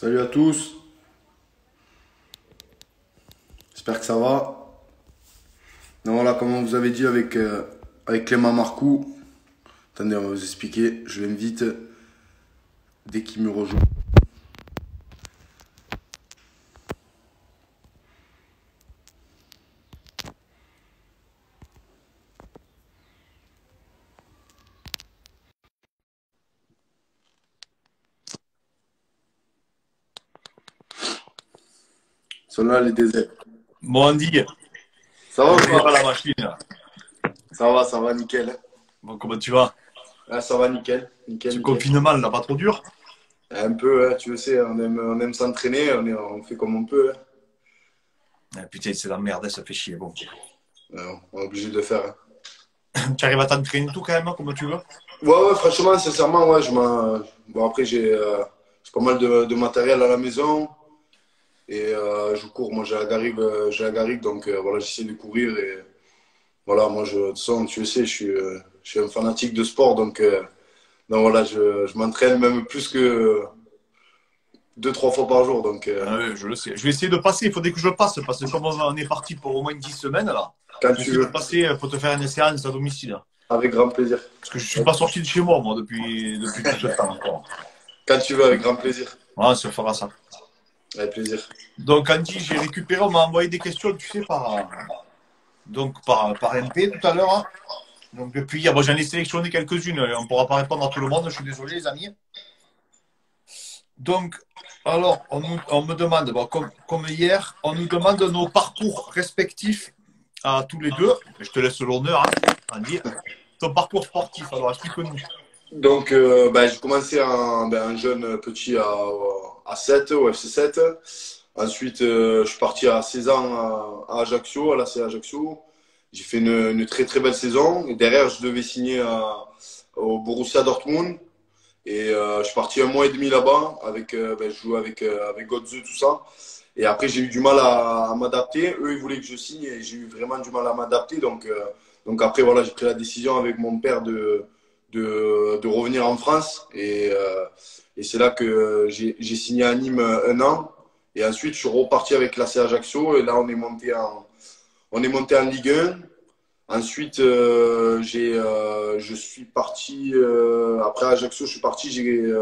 Salut à tous, j'espère que ça va. Donc voilà, comme on vous avait dit avec Clément Marcoux, attendez, on va vous expliquer, je l'invite dès qu'il me rejoint. Celle-là, elle est désert. Bon, Andy, Ça va on ou verra pas? la machine. Ça va, nickel. Bon, comment tu vas? Ah, ça va, nickel, nickel, Ce nickel. confinement, là, pas trop dur? Un peu, hein, tu le sais, on aime s'entraîner, on fait comme on peut. Ah, putain, c'est la merde, ça fait chier. Bon. On est obligé de le faire. Tu arrives à t'entraîner tout quand même, comme tu veux? Ouais, franchement, sincèrement, ouais, bon, après, j'ai pas mal de matériel à la maison. Et je cours, moi j'ai la garrigue, donc voilà, j'essaie de courir. Et voilà, de toute façon, tu le sais, je suis un fanatique de sport, donc voilà, je m'entraîne même plus que deux, trois fois par jour. Ah oui, je le sais. Je vais essayer de passer, il faudrait que je passe, parce que comme on est parti pour au moins 10 semaines, là, Quand je vais tu essayer de veux, passer pour te faire une séance à domicile. avec grand plaisir. Parce que je suis pas sorti de chez moi, moi, depuis tout ce temps encore. Quand tu veux, avec grand plaisir. Voilà, on se fera ça. Avec plaisir. Donc, Andy, j'ai récupéré, on m'a envoyé des questions, tu sais, par MP tout à l'heure, hein. Donc, depuis hier, bon, j'en ai sélectionné quelques-unes. On ne pourra pas répondre à tout le monde, je suis désolé, les amis. Donc, alors, on me demande, bon, comme hier, on nous demande nos parcours respectifs à tous les deux. Je te laisse l'honneur, hein, Andy. Ton parcours sportif, alors explique-nous. Donc, j'ai commencé un jeune petit à 7, au FC 7. Ensuite, je suis parti à 16 ans à Ajaccio, à l'AC Ajaccio. J'ai fait une très très belle saison. Et derrière, je devais signer au Borussia Dortmund. Et je suis parti un mois et demi là-bas. Je jouais avec Götze, tout ça. Et après, j'ai eu du mal à m'adapter. Eux, ils voulaient que je signe et j'ai eu vraiment du mal à m'adapter. Donc après, voilà, j'ai pris la décision avec mon père de revenir en France. Et c'est là que j'ai signé à Nîmes un an. Et ensuite, je suis reparti avec l'AC Ajaccio. Et là, on est monté en Ligue 1. Ensuite, je suis parti, après Ajaccio, je suis parti, il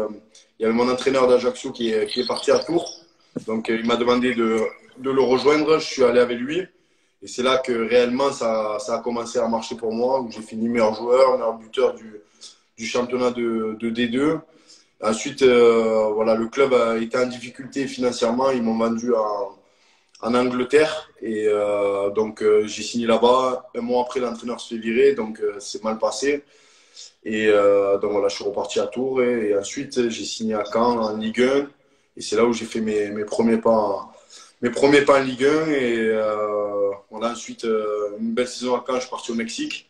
y avait mon entraîneur d'Ajaccio qui est parti à Tours. Donc, il m'a demandé de le rejoindre. Je suis allé avec lui. Et c'est là que réellement, ça a commencé à marcher pour moi, où j'ai fini meilleur joueur, meilleur buteur du championnat de D2. Ensuite, voilà, le club a été en difficulté financièrement. Ils m'ont vendu en Angleterre. Et j'ai signé là-bas. Un mois après, l'entraîneur se fait virer, donc c'est mal passé. Et donc voilà, je suis reparti à Tours. Et ensuite, j'ai signé à Caen en Ligue 1. Et c'est là où j'ai fait mes premiers pas. Mes premiers pas en Ligue 1. Et voilà, ensuite, une belle saison à Caen, je suis parti au Mexique.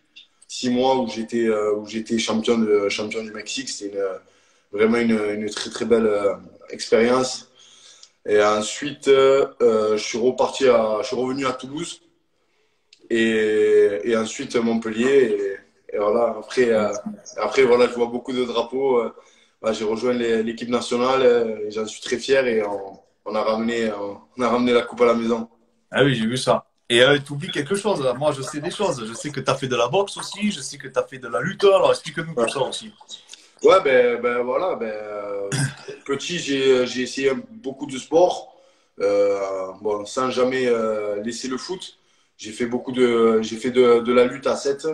6 mois où j'étais champion du Mexique. C'était vraiment une très très belle expérience. Et ensuite, je suis revenu à Toulouse et ensuite Montpellier. Et voilà, après, voilà, je vois beaucoup de drapeaux. Voilà, j'ai rejoint l'équipe nationale et j'en suis très fier et on a ramené la coupe à la maison. Ah oui, j'ai vu ça. Et tu oublies quelque chose. Moi, je sais des choses. Je sais que tu as fait de la boxe aussi. Je sais que tu as fait de la lutte. Alors, explique-nous tout ça aussi. Ouais, voilà, petit, j'ai essayé beaucoup de sports, bon, sans jamais laisser le foot. J'ai fait de la lutte à 7.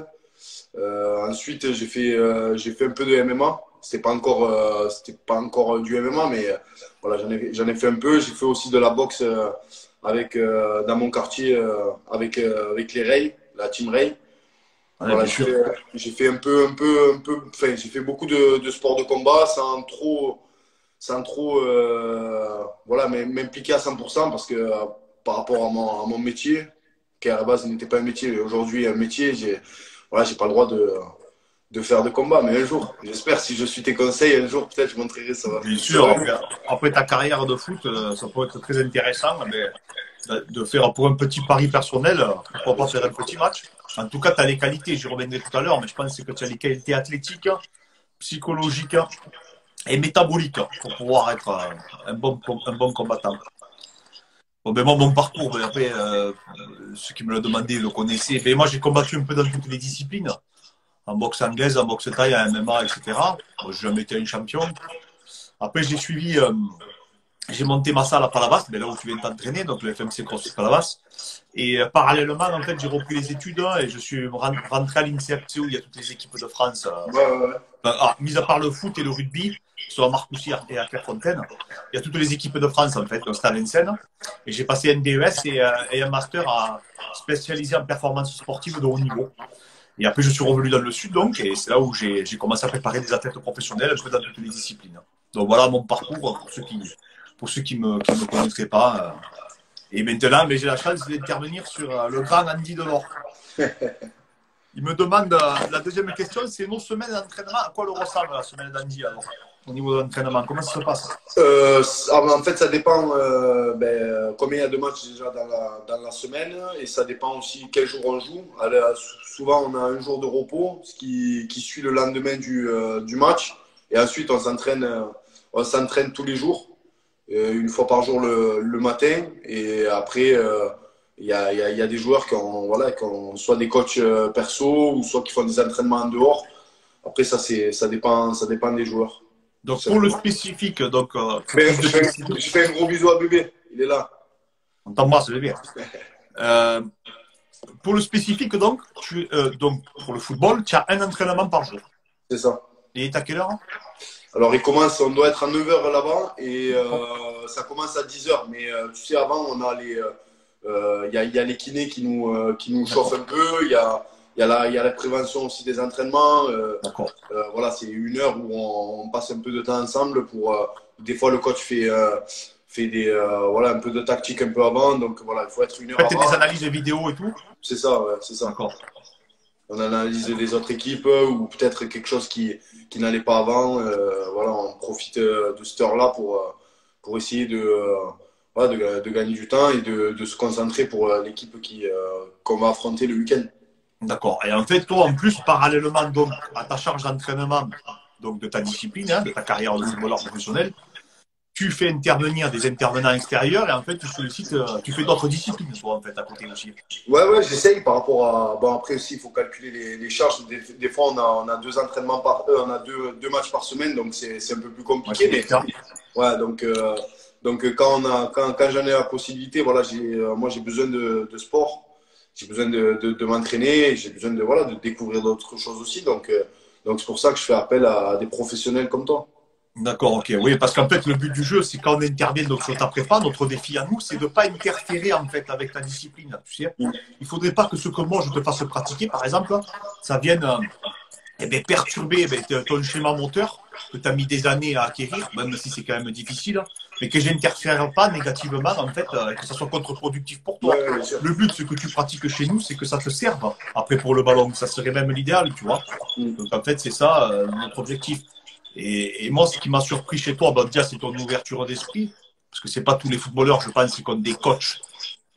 Ensuite, j'ai fait un peu de MMA. C'était pas encore du MMA, mais voilà, j'en ai fait un peu. J'ai fait aussi de la boxe dans mon quartier avec les Ray, la team Ray. Ouais, Voilà, bien sûr. j'ai fait enfin, j'ai fait beaucoup de sports de combat sans trop, voilà, m'impliquer à 100% parce que par rapport à mon métier, qui à la base n'était pas un métier, mais aujourd'hui un métier, voilà, j'ai pas le droit de faire de combat, mais un jour, j'espère, si je suis tes conseils, un jour peut-être je montrerai ça. Bien sûr. Après ta carrière de foot, ça pourrait être très intéressant de faire pour un petit pari personnel, pourquoi pas faire un petit match. En tout cas, tu as les qualités, j'y reviendrai tout à l'heure, mais je pense que tu as les qualités athlétiques, psychologiques et métabolique pour pouvoir être un bon combattant. Bon, ben moi, mon parcours, ben après, ceux qui me l'ont demandé le connaissaient. Ben moi, j'ai combattu un peu dans toutes les disciplines, en boxe anglaise, en boxe thaï, en MMA, etc. Bon, j'ai jamais été un champion. Après, j'ai monté ma salle à Palavas, ben là où tu viens de t'entraîner, donc le FMC CrossFit Palavas. Et parallèlement, en fait, j'ai repris les études et je suis rentré à l'INSEP, où il y a toutes les équipes de France. Ouais, ouais, ouais. Mis à part le foot et le rugby, qui sont à Marcoussis et à Clairefontaine, il y a toutes les équipes de France, en fait, donc c'était à Vincennes. Et j'ai passé un DES et un master spécialisé en performance sportive de haut niveau. Et après, je suis revenu dans le sud, donc, et c'est là où j'ai commencé à préparer des athlètes professionnels, un peu dans toutes les disciplines. Donc voilà mon parcours pour ceux qui me connaîtraient pas. Et maintenant, mais j'ai la chance d'intervenir sur le grand Andy Delors. Il me demande, la deuxième question, c'est nos semaines d'entraînement. À quoi le ressemble la semaine d'Andy alors, au niveau de l'entraînement? Comment ça se passe? En fait, ça dépend combien il y a de matchs déjà dans la semaine et ça dépend aussi quel jour on joue. Alors, souvent, on a un jour de repos ce qui suit le lendemain du match et ensuite on s'entraîne tous les jours, une fois par jour le matin et après il y a des joueurs qui ont soit des coachs perso ou soit qui font des entraînements en dehors. Après, ça dépend des joueurs. Donc pour le spécifique, donc Je fais un gros bisou à bébé, il est là. on t'embrasse, bébé. Pour le spécifique, donc pour le football, tu as un entraînement par jour. C'est ça. Et à quelle heure? Alors, on doit être à 9h là-bas et ça commence à 10h. Mais tu sais, avant, il y a les kinés qui nous chauffent un peu. Il y a la prévention aussi des entraînements. Voilà, c'est une heure où on passe un peu de temps ensemble des fois, le coach fait un peu de tactique un peu avant. Donc, voilà, il faut être une heure Faites avant. des analyses de vidéos et tout? C'est ça, ouais, c'est ça. D'accord. On analyse les autres équipes ou peut-être quelque chose qui n'allait pas avant. Voilà, on profite de cette heure-là pour essayer de gagner du temps et de se concentrer pour l'équipe qu'on va affronter le week-end. D'accord. Et en fait, toi, en plus, parallèlement donc, à ta charge d'entraînement donc, de ta discipline, de ta carrière de footballeur professionnel, tu fais intervenir des intervenants extérieurs et en fait, tu fais d'autres disciplines, toi, en fait, à côté aussi. Ouais, j'essaye par rapport à. Bon, après aussi, il faut calculer les charges. Des fois, on a deux entraînements on a deux matchs par semaine, donc c'est un peu plus compliqué. Ouais, donc quand j'en ai la possibilité, voilà, moi j'ai besoin de sport, j'ai besoin de m'entraîner, j'ai besoin de découvrir d'autres choses aussi. Donc c'est pour ça que je fais appel à des professionnels comme toi. D'accord, ok. Oui, parce qu'en fait, le but du jeu, c'est quand on intervient donc, sur ta prépa, notre défi à nous, c'est de ne pas interférer en fait avec ta discipline. Tu sais, il ne faudrait pas que ce que moi je te fasse pratiquer, par exemple, ça vienne perturber ton schéma moteur que tu as mis des années à acquérir, même si c'est quand même difficile, mais que je n'interfère pas négativement, en fait, que ça soit contre-productif pour toi. Ouais, Le but, ce que tu pratiques chez nous, c'est que ça te serve après pour le ballon. Ça serait même l'idéal, tu vois. Donc, en fait, c'est ça notre objectif. Et moi, ce qui m'a surpris chez toi, déjà, c'est ton ouverture d'esprit. Parce que c'est pas tous les footballeurs, je pense, qui ont des coachs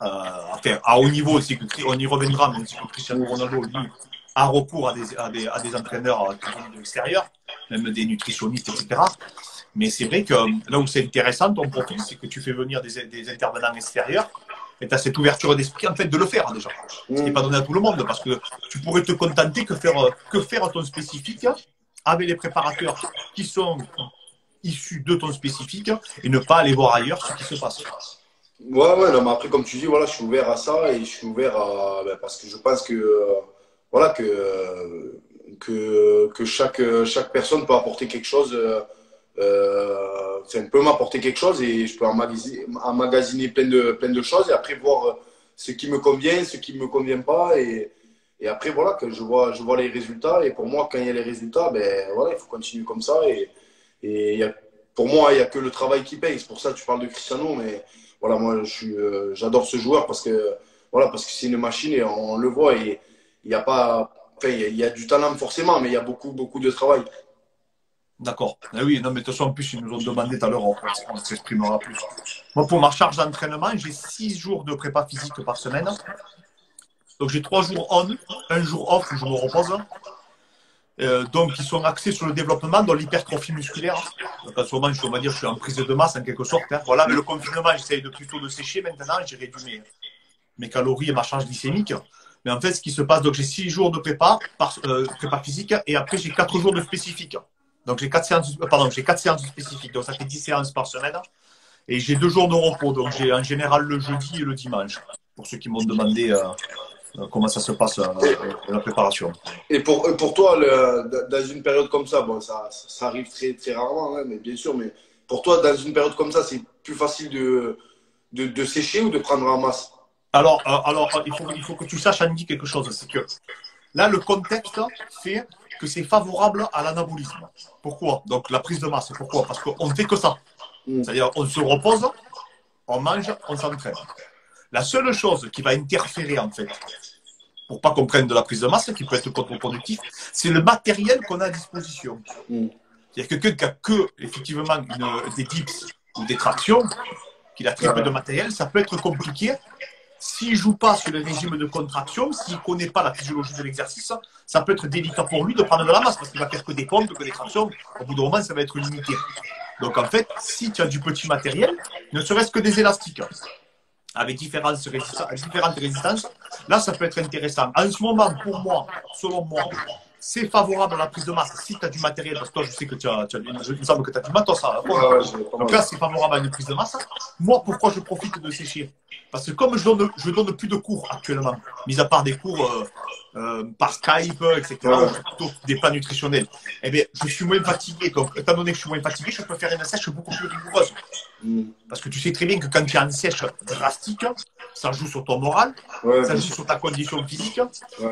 à haut niveau. On y reviendra, mais c'est que Cristiano Ronaldo, lui, a recours à des entraîneurs de l'extérieur, même des nutritionnistes, etc. Mais c'est vrai que là où c'est intéressant, ton profil, c'est que tu fais venir des intervenants extérieurs et tu as cette ouverture d'esprit, en fait, de le faire déjà. Ce qui n'est pas donné à tout le monde, parce que tu pourrais te contenter que faire ton spécifique avec les préparateurs qui sont issus de ton spécifique et ne pas aller voir ailleurs ce qui se passe. Ouais, non, mais après, comme tu dis, voilà, je suis ouvert à ça et je suis ouvert parce que je pense voilà, que chaque personne peut apporter quelque chose, peut m'apporter quelque chose et je peux emmagasiner plein de choses et après voir ce qui me convient, ce qui ne me convient pas et après, voilà, que je vois les résultats. Et pour moi, quand il y a les résultats, ben voilà, il faut continuer comme ça. Pour moi, il n'y a que le travail qui paye. C'est pour ça que tu parles de Cristiano. Mais voilà, moi, j'adore ce joueur parce que c'est une machine et on le voit. Et il y a pas, enfin, il y a du talent forcément, mais il y a beaucoup de travail. D'accord. Eh oui, non, mais de toute façon, en plus, ils nous ont demandé tout à l'heure, on s'exprimera plus. Moi, pour ma charge d'entraînement, j'ai 6 jours de prépa physique par semaine. Donc j'ai 3 jours on, un jour off où je me repose. donc qui sont axés sur le développement de l'hypertrophie musculaire. Donc en ce moment, on va dire, je suis en prise de masse en quelque sorte. Hein. Voilà, mais le confinement, j'essaye plutôt de sécher maintenant. J'ai réduit mes calories et ma charge glycémique. Mais en fait, ce qui se passe, donc j'ai 6 jours de prépa, prépa physique, et après j'ai 4 jours de spécifique. Donc j'ai 4 séances, j'ai 4 séances spécifiques. Donc ça fait 10 séances par semaine. Et j'ai 2 jours de repos. Donc j'ai en général le jeudi et le dimanche. Pour ceux qui m'ont demandé comment ça se passe la préparation. Et pour toi, dans une période comme ça, bon, ça arrive très, très rarement, hein, mais bien sûr, mais pour toi, dans une période comme ça, c'est plus facile de sécher ou de prendre en masse? Alors il faut que tu saches, Andy, quelque chose. C'est que là, le contexte fait que c'est favorable à l'anabolisme. Pourquoi? Donc la prise de masse. Pourquoi? Parce qu'on ne fait que ça. C'est-à-dire on se repose, on mange, on s'entraîne. La seule chose qui va interférer, en fait, pour pas qu'on prenne de la prise de masse, qui peut être contre-productif, c'est le matériel qu'on a à disposition. C'est-à-dire que quelqu'un qui a que, effectivement, des dips ou des tractions, qu'il a très peu de matériel, ça peut être compliqué. S'il ne joue pas sur le régime de contraction, s'il ne connaît pas la physiologie de l'exercice, ça peut être délicat pour lui de prendre de la masse, parce qu'il va faire que des pompes, que des tractions. Au bout d'un moment, ça va être limité. Donc, en fait, si tu as du petit matériel, ne serait-ce que des élastiques, avec différentes résistances, là, ça peut être intéressant. En ce moment, pour moi, selon moi, c'est favorable à la prise de masse. Si tu as du matériel, parce que toi, je sais que il me semble que tu as du matos. Donc là, c'est favorable à une prise de masse. Moi, pourquoi je profite de sécher? Parce que comme je donne plus de cours actuellement, mis à part des cours par Skype, etc., plutôt des plans nutritionnels, eh bien, je suis moins fatigué. Donc, étant donné que je suis moins fatigué, je peux faire une sèche beaucoup plus rigoureuse. Parce que tu sais très bien que quand tu as une sèche drastique, ça joue sur ton moral, ça joue sur ta condition physique,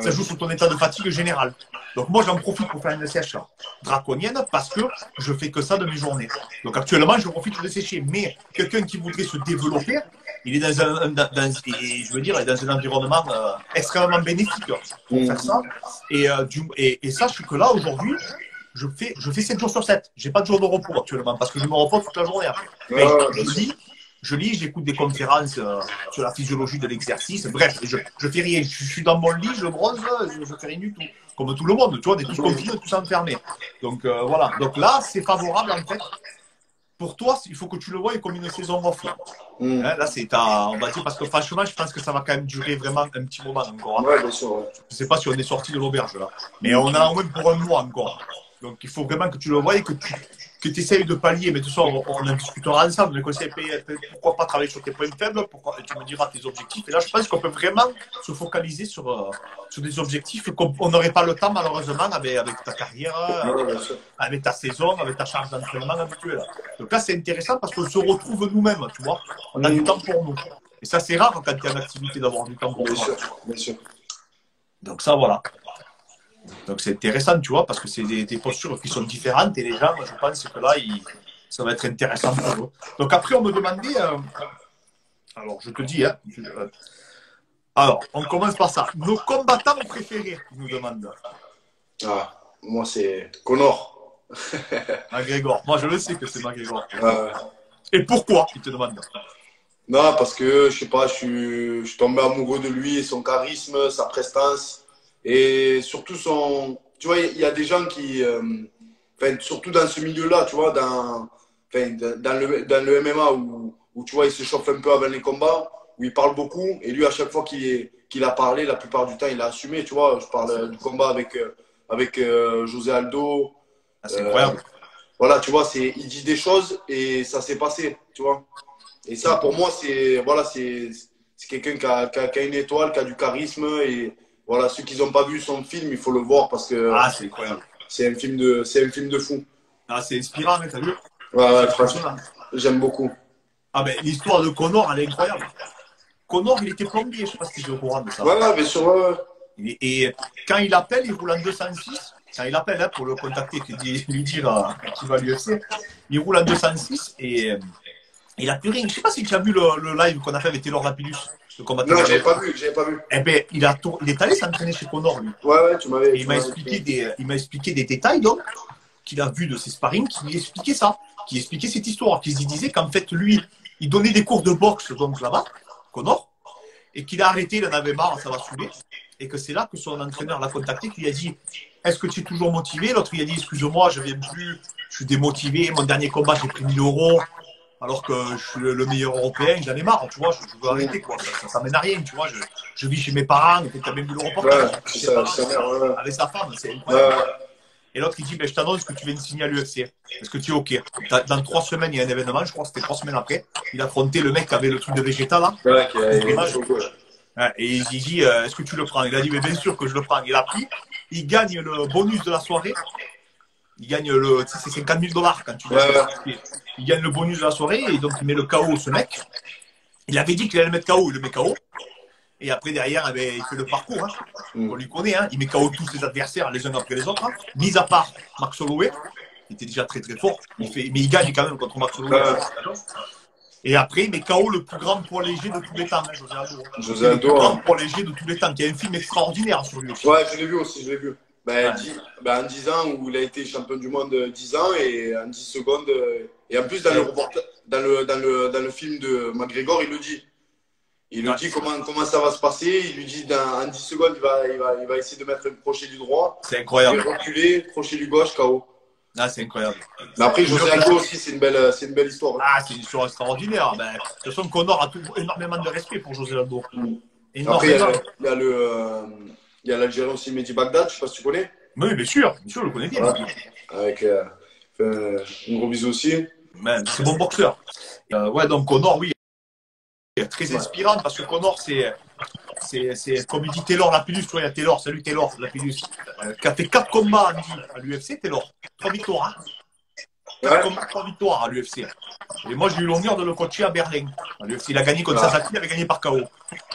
ça joue sur ton état de fatigue général. Donc moi, j'en profite pour faire une sèche draconienne parce que je fais que ça de mes journées. Donc actuellement, je profite de sécher. Mais quelqu'un qui voudrait se développer, il est dans un environnement extrêmement bénéfique pour faire ça. Et sache que là, aujourd'hui, je fais 7 jours sur 7. Je n'ai pas de jour de repos actuellement parce que je me repose toute la journée après. Je lis, j'écoute des conférences sur la physiologie de l'exercice. Bref, je fais rien. Je suis dans mon lit, je bronze, je fais rien du tout. Comme tout le monde, tu vois, on est tous confinés, tous enfermés. Donc voilà. Donc là, c'est favorable en fait. Pour toi, il faut que tu le vois comme une saison off. Là, c'est on va dire, parce que franchement, je pense que ça va quand même durer vraiment un petit moment encore. Ouais, bien sûr. Ouais. Je ne sais pas si on est sorti de l'auberge là. Mais on a au moins pour un mois encore. Donc il faut vraiment que tu le vois et que tu essayes de pallier. Mais de toute façon, on en discutera ensemble. Mais pourquoi pas travailler sur tes points faibles, tu me diras tes objectifs. Et là, je pense qu'on peut vraiment se focaliser sur des objectifs qu'on n'aurait pas le temps, malheureusement, avec ta carrière, avec ta saison, avec ta charge d'entraînement habituelle. Donc là, c'est intéressant parce qu'on se retrouve nous-mêmes, tu vois. On a du temps pour nous. Et ça, c'est rare quand tu es en activité d'avoir du temps pour toi. Bien sûr. Donc ça, voilà. Donc c'est intéressant, tu vois, parce que c'est des postures qui sont différentes et les gens, je pense que là, ça va être intéressant pour eux. Donc après, on me demandait, alors je te dis, hein, alors on commence par ça. Nos combattants préférés, ils nous demandent. Ah, moi c'est Conor. McGregor. Moi je le sais que c'est McGregor. Et pourquoi, il te demande? Non, parce que je sais pas, je suis tombé amoureux de lui, son charisme, sa prestance. Et surtout tu vois, il y a des gens qui, surtout dans ce milieu-là, tu vois, dans le MMA où tu vois, il se chauffe un peu avant les combats, où il parle beaucoup. Et lui, à chaque fois qu'il a parlé, la plupart du temps, il a assumé, tu vois. Je parle du combat avec José Aldo. C'est incroyable. Voilà, tu vois, il dit des choses et ça s'est passé, tu vois. Et ça, pour moi, c'est quelqu'un qui a une étoile, qui a du charisme et voilà, ceux qui n'ont pas vu son film, il faut le voir parce que c'est incroyable. C'est un film de fou. Ah, c'est inspirant, hein, t'as vu? Ouais, franchement, j'aime beaucoup. Ah ben, l'histoire de Conor, elle est incroyable. Conor, il était plombier, je ne sais pas si tu es au courant de ça. Ouais, bien sûr. Ouais. Et quand il appelle, il roule en 206. Quand il appelle pour le contacter, lui dire qu'il va à l'UFC, il roule en 206 et il a plus rien. Je ne sais pas si tu as vu le live qu'on a fait avec Taylor Lapillus. Non, j'avais pas vu. Eh ben, il est allé s'entraîner chez Conor, lui. Ouais, tu m'avais. Il m'a expliqué des détails, donc, qu'il a vu de ses sparring, qui lui expliquait ça, qui expliquait cette histoire, qui disait qu'en fait, lui, il donnait des cours de boxe, donc là-bas, Conor, et qu'il a arrêté, il en avait marre, ça l'a saoulé. et que c'est là que son entraîneur l'a contacté, qui lui a dit est-ce que tu es toujours motivé? L'autre lui a dit excuse-moi, je viens plus, je suis démotivé, mon dernier combat j'ai pris 1000 euros alors que je suis le meilleur européen, j'en ai marre, tu vois, je veux arrêter quoi, ça mène à rien, tu vois, je vis chez mes parents, tu as même vu le reportage, chez ses parents, avec sa femme, c'est incroyable. Et l'autre, il dit, ben, je t'annonce que tu viens de signer à l'UFC. Est-ce que tu es OK? Dans 3 semaines, il y a un événement, je crois que c'était 3 semaines après. Il a affronté le mec qui avait le truc de Vegeta, là. Ouais, qui a Et il dit, est-ce que tu le prends? Il a dit, mais bien sûr que je le prends. Il a pris. Il gagne le bonus de la soirée. Il gagne tu sais, c'est 50 000 $ quand tu gagnes. Il gagne le bonus de la soirée et donc il met le KO, ce mec. Il avait dit qu'il allait le mettre KO, il le met KO. Et après, derrière, eh ben, il fait le parcours. Hein. On lui connaît. Hein. Il met KO tous ses adversaires les uns après les autres. Hein. Mis à part Max Holloway, qui était déjà très très fort. Mais il gagne quand même contre Max Holloway. Et après, il met KO le plus grand poids léger de tous les temps, hein, José Aldo. José Aldo. Le plus grand poids léger de tous les temps. Qui a un film extraordinaire sur lui aussi. Ouais, je l'ai vu aussi, je l'ai vu. Ben, en 10 ans, où il a été champion du monde 10 ans, et en 10 secondes. Et en plus, dans le film de McGregor, il le dit. Il lui dit comment ça va se passer. Il lui dit en 10 secondes, il va essayer de mettre un crochet du droit. C'est incroyable. Il va reculer, crochet du gauche, KO. Ah, c'est incroyable. Mais après, José Aldo aussi, c'est une belle histoire. Ah, c'est une histoire extraordinaire. Ben, de toute façon, Conor a énormément de respect pour José Aldo. Après, il y a l'Algérien aussi, Mehdi Bagdad, je sais pas si tu connais. Oui, bien sûr, je le connais bien. Ouais. Avec un gros bisou aussi. C'est bon boxeur. Ouais, donc Conor, oui, très inspirant parce que Conor, c'est comme il dit Taylor Lapillus, tu vois, il y a Taylor, salut Taylor Lapillus, qui a fait 4 combats à l'UFC, Taylor, 3 victoires. Hein. 3 victoires à l'UFC. Et moi, j'ai eu l'honneur de le coacher à Berlin. À l'UFC, il a gagné contre Sasaki, il avait gagné par KO. Et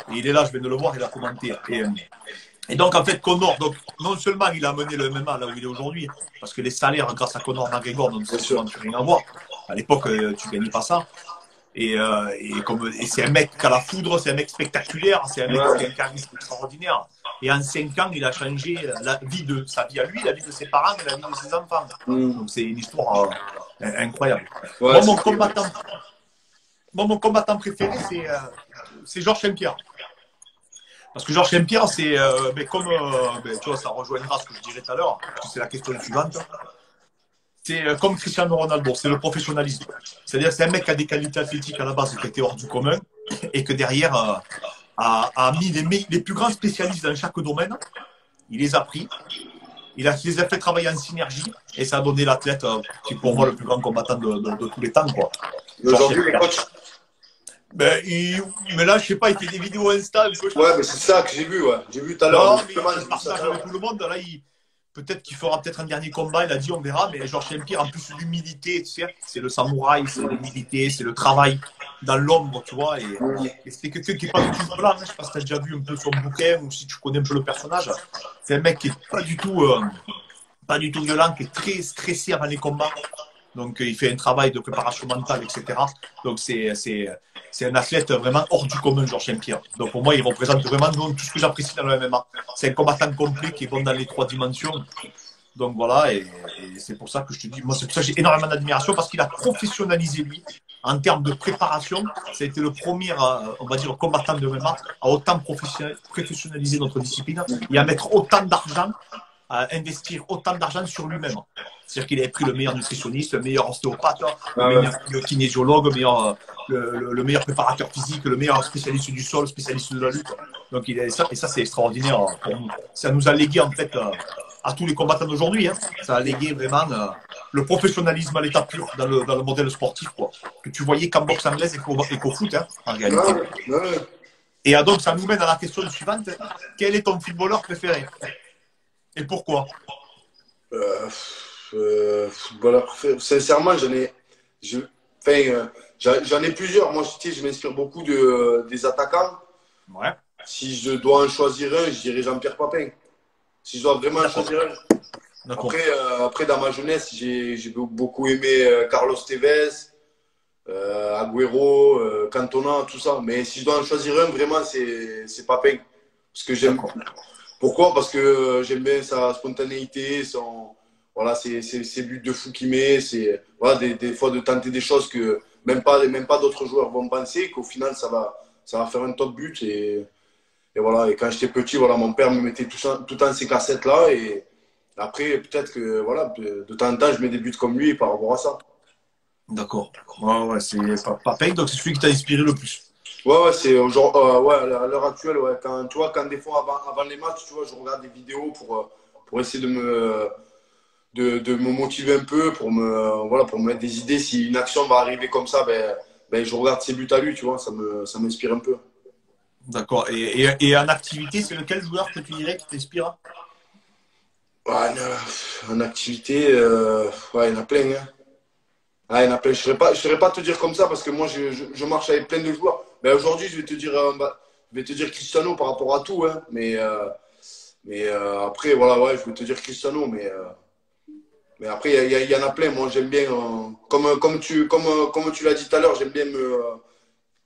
il est là, je viens de le voir, il a commenté. Et donc, en fait, Conor, donc, non seulement il a amené le MMA là où il est aujourd'hui, parce que les salaires, grâce à Conor McGregor, n'ont rien à voir. À l'époque, tu ne gagnais pas ça. Et c'est un mec qui a la foudre, c'est un mec spectaculaire, c'est un mec qui a un charisme extraordinaire. Et en 5 ans, il a changé sa vie à lui, la vie de ses parents et la vie de ses enfants. Donc c'est une histoire incroyable. Ouais, mon combattant préféré, c'est Georges Saint-Pierre. Parce que Georges Saint-Pierre, c'est tu vois, ça rejoindra ce que je dirais tout à l'heure, parce que c'est la question suivante. C'est comme Cristiano Ronaldo, c'est le professionnalisme. C'est-à-dire que c'est un mec qui a des qualités athlétiques à la base qui étaient hors du commun et que derrière a mis les plus grands spécialistes dans chaque domaine. Il les a pris, il les a fait travailler en synergie et ça a donné l'athlète qui est pour moi le plus grand combattant de tous les temps. Aujourd'hui, les coachs. Mais là, je sais pas, il fait des vidéos Insta. Ouais, mais c'est ça que j'ai vu, ouais. J'ai vu tout à l'heure. Non, mais il partage avec tout le monde. Là, peut-être qu'il fera peut-être un dernier combat, il a dit, on verra, mais Georges Saint-Pierre, en plus l'humilité, tu sais, c'est le samouraï, c'est l'humilité, c'est le travail dans l'ombre, tu vois, et c'est quelqu'un qui n'est pas du tout blanc, hein. Je sais pas si tu as déjà vu un peu son bouquin, ou si tu connais un peu le personnage, c'est un mec qui est pas du tout violent, qui est très stressé avant les combats, donc il fait un travail de préparation mentale, etc. Donc c'est un athlète vraiment hors du commun, Georges Saint-Pierre. Donc pour moi, il représente vraiment tout ce que j'apprécie dans le MMA. C'est un combattant complet qui est bon dans les 3 dimensions. Donc voilà, et c'est pour ça que je te dis, moi c'est pour ça que j'ai énormément d'admiration parce qu'il a professionnalisé lui en termes de préparation. Ça a été le premier, on va dire, combattant de MMA à autant professionnaliser notre discipline et à mettre autant d'argent, à investir autant d'argent sur lui-même. C'est-à-dire qu'il avait pris le meilleur nutritionniste, le meilleur ostéopathe, le meilleur kinésiologue, le meilleur préparateur physique, le meilleur spécialiste du sol, spécialiste de la lutte. Donc et ça c'est extraordinaire pour nous. Ça nous a légué en fait à tous les combattants d'aujourd'hui. Hein. Ça a légué vraiment le professionnalisme à l'état pur dans le modèle sportif, quoi. Que tu voyais qu'en boxe anglaise et qu'au foot, hein, en réalité. Et donc ça nous mène à la question suivante. Quel est ton footballeur préféré? Et pourquoi? Footballeur préféré. Sincèrement, j'en ai plusieurs. Moi, je m'inspire beaucoup des attaquants. Ouais. Si je dois en choisir un, je dirais Jean-Pierre Papin. Si je dois vraiment en choisir un. Après, dans ma jeunesse, j'ai beaucoup aimé Carlos Tevez, Agüero, Cantona, tout ça. Mais si je dois en choisir un, vraiment, c'est Papin. Parce que j'aime. Pourquoi? Parce que j'aime bien sa spontanéité, ses buts de fou qu'il met. Voilà, des fois de tenter des choses que même pas d'autres joueurs vont penser, qu'au final, ça va faire un top but. Et voilà, et quand j'étais petit, voilà, mon père me mettait tout le temps ces cassettes-là. Et après, peut-être que voilà, de temps en temps, je mets des buts comme lui par rapport à ça. D'accord. Ouais, ouais, c'est pas Payne, donc c'est celui qui t'a inspiré le plus. Ouais, ouais, c'est aujourd'hui, ouais, à l'heure actuelle, ouais, quand, tu vois, quand des fois avant les matchs, tu vois, je regarde des vidéos pour essayer de me motiver un peu, voilà, pour me mettre des idées. Si une action va arriver comme ça, ben, je regarde ses buts à lui, tu vois, ça m'inspire un peu. D'accord. Et en activité, c'est lequel joueur que tu dirais qui t'inspire? Ouais, en activité, ouais, il y en a plein, hein. Ah, il y en a plein. Je saurais pas te dire comme ça parce que moi, je marche avec plein de joueurs. Mais aujourd'hui, je vais te dire Cristiano par rapport à tout, hein. Mais après, voilà, ouais, je vais te dire Cristiano. Mais après, il y en a plein. Moi, j'aime bien, comme tu l'as dit tout à l'heure, j'aime bien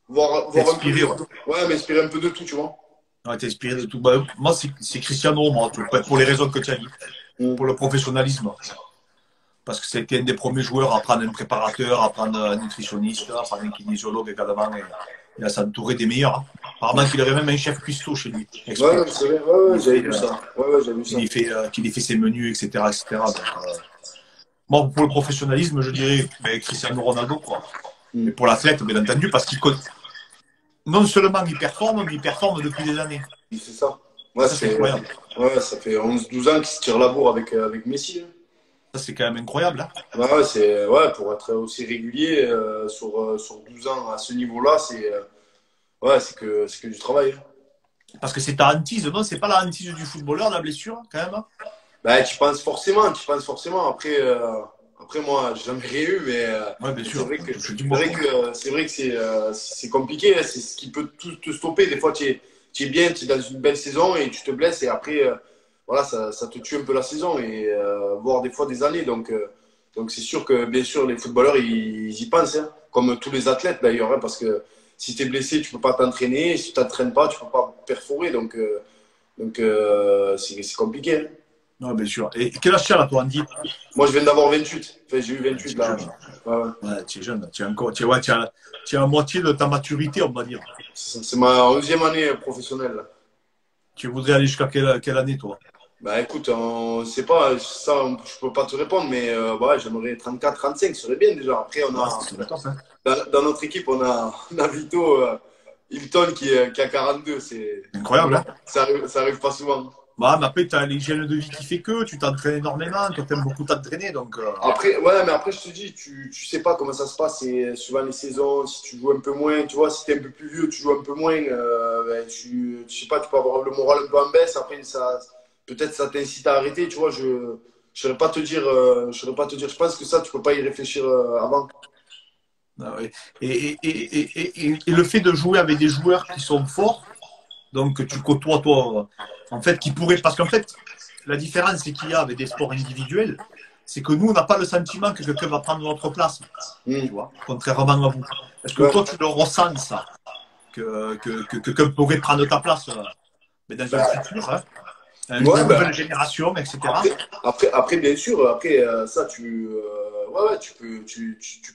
voir un peu T'inspirer, ouais. ouais, m'inspirer un peu de tout, tu vois. Ouais, t'inspirer de tout. Bah, moi, c'est Cristiano, moi, pour les raisons que tu as dit. Mm. Pour le professionnalisme. Parce que c'était un des premiers joueurs à prendre un préparateur, à prendre un nutritionniste, à prendre un kinésiologue également, et à s'entourer des meilleurs. Apparemment qu'il aurait même un chef cuistot chez lui, Ouais, exprès. ouais, c'est vrai. Ouais, ouais, Il j'avais fait, vu ça. Ouais, ouais, j'avais vu ça. qu'il ait fait ses menus, etc. etc. Donc, moi, pour le professionnalisme, je dirais Cristiano Ronaldo, quoi. Mm. Mais pour l'athlète, bien entendu, parce qu'il non seulement il performe, mais il performe depuis des années. C'est ça. Et Ouais, ça, c'est incroyable. ouais, ça fait 11 12 ans qu'il se tire la bourre avec Messi, hein. Ça, c'est quand même incroyable. Hein. Ouais, ouais, ouais, pour être aussi régulier sur 12 ans à ce niveau-là, ouais, c'est que du travail, hein. Parce que c'est ta hantise, non? C'est pas la hantise du footballeur, la blessure, quand même. Hein. Bah, tu penses forcément. Après moi, j'ai jamais rien eu, Ouais, bien mais sûr. Je dis moi. c'est vrai que c'est compliqué, hein. C'est ce qui peut tout te stopper. Des fois, tu es bien, tu es dans une belle saison et tu te blesses et après, voilà, ça te tue un peu la saison et voire des fois des années. Donc c'est sûr que bien sûr les footballeurs ils y pensent, hein, comme tous les athlètes d'ailleurs, hein, parce que si tu es blessé, tu peux pas t'entraîner. Si tu t'entraînes pas, tu peux pas perforer. C'est compliqué, hein. Ouais, bien sûr. Et quel âge tu as là, toi, Andy? Moi, je viens d'avoir 28. Enfin, j'ai eu Ouais, 28 tu es là. jeune. Ouais, ouais. Ouais, tu es jeune. Tu es encore, ouais, tu es à moitié de ta maturité, on va dire. C'est ma 11e année professionnelle, là. Tu voudrais aller jusqu'à quelle année, toi? Bah écoute, on sait pas, ça, je peux pas te répondre, mais ouais, j'aimerais 34, 35, ce serait bien déjà. Après, Ouais, ça serait top, hein. dans notre équipe, on a Vito Hilton qui a 42. Incroyable, hein? Ça arrive pas souvent. Bah, mais après, tu as l'hygiène de vie qui fait que tu t'entraînes énormément, toi, t'aimes beaucoup t'entraîner, donc. Après, ouais, mais après, je te dis, tu sais pas comment ça se passe. C'est suivant les saisons, si tu joues un peu moins, tu vois, si t'es un peu plus vieux, tu joues un peu moins, ben, tu sais pas, tu peux avoir le moral un peu en baisse. Après, peut-être ça t'incite à arrêter, tu vois. Je saurais pas te dire, je saurais pas te dire. Je pense que ça, tu peux pas y réfléchir avant. Ah ouais. Et le fait de jouer avec des joueurs qui sont forts, donc que tu côtoies, toi, en fait, qui pourraient. Parce qu'en fait, la différence c'est qu'il y a avec des sports individuels, c'est que nous, on n'a pas le sentiment que quelqu'un va prendre notre place, Hmm. tu vois, contrairement à vous. Est-ce que Ouais. toi, tu le ressens, ça, que quelqu'un pourrait prendre ta place mais dans un Bah, futur, hein, ouais, une bah, nouvelle génération, etc. après, après, bien sûr, après, ça, ouais, ouais, tu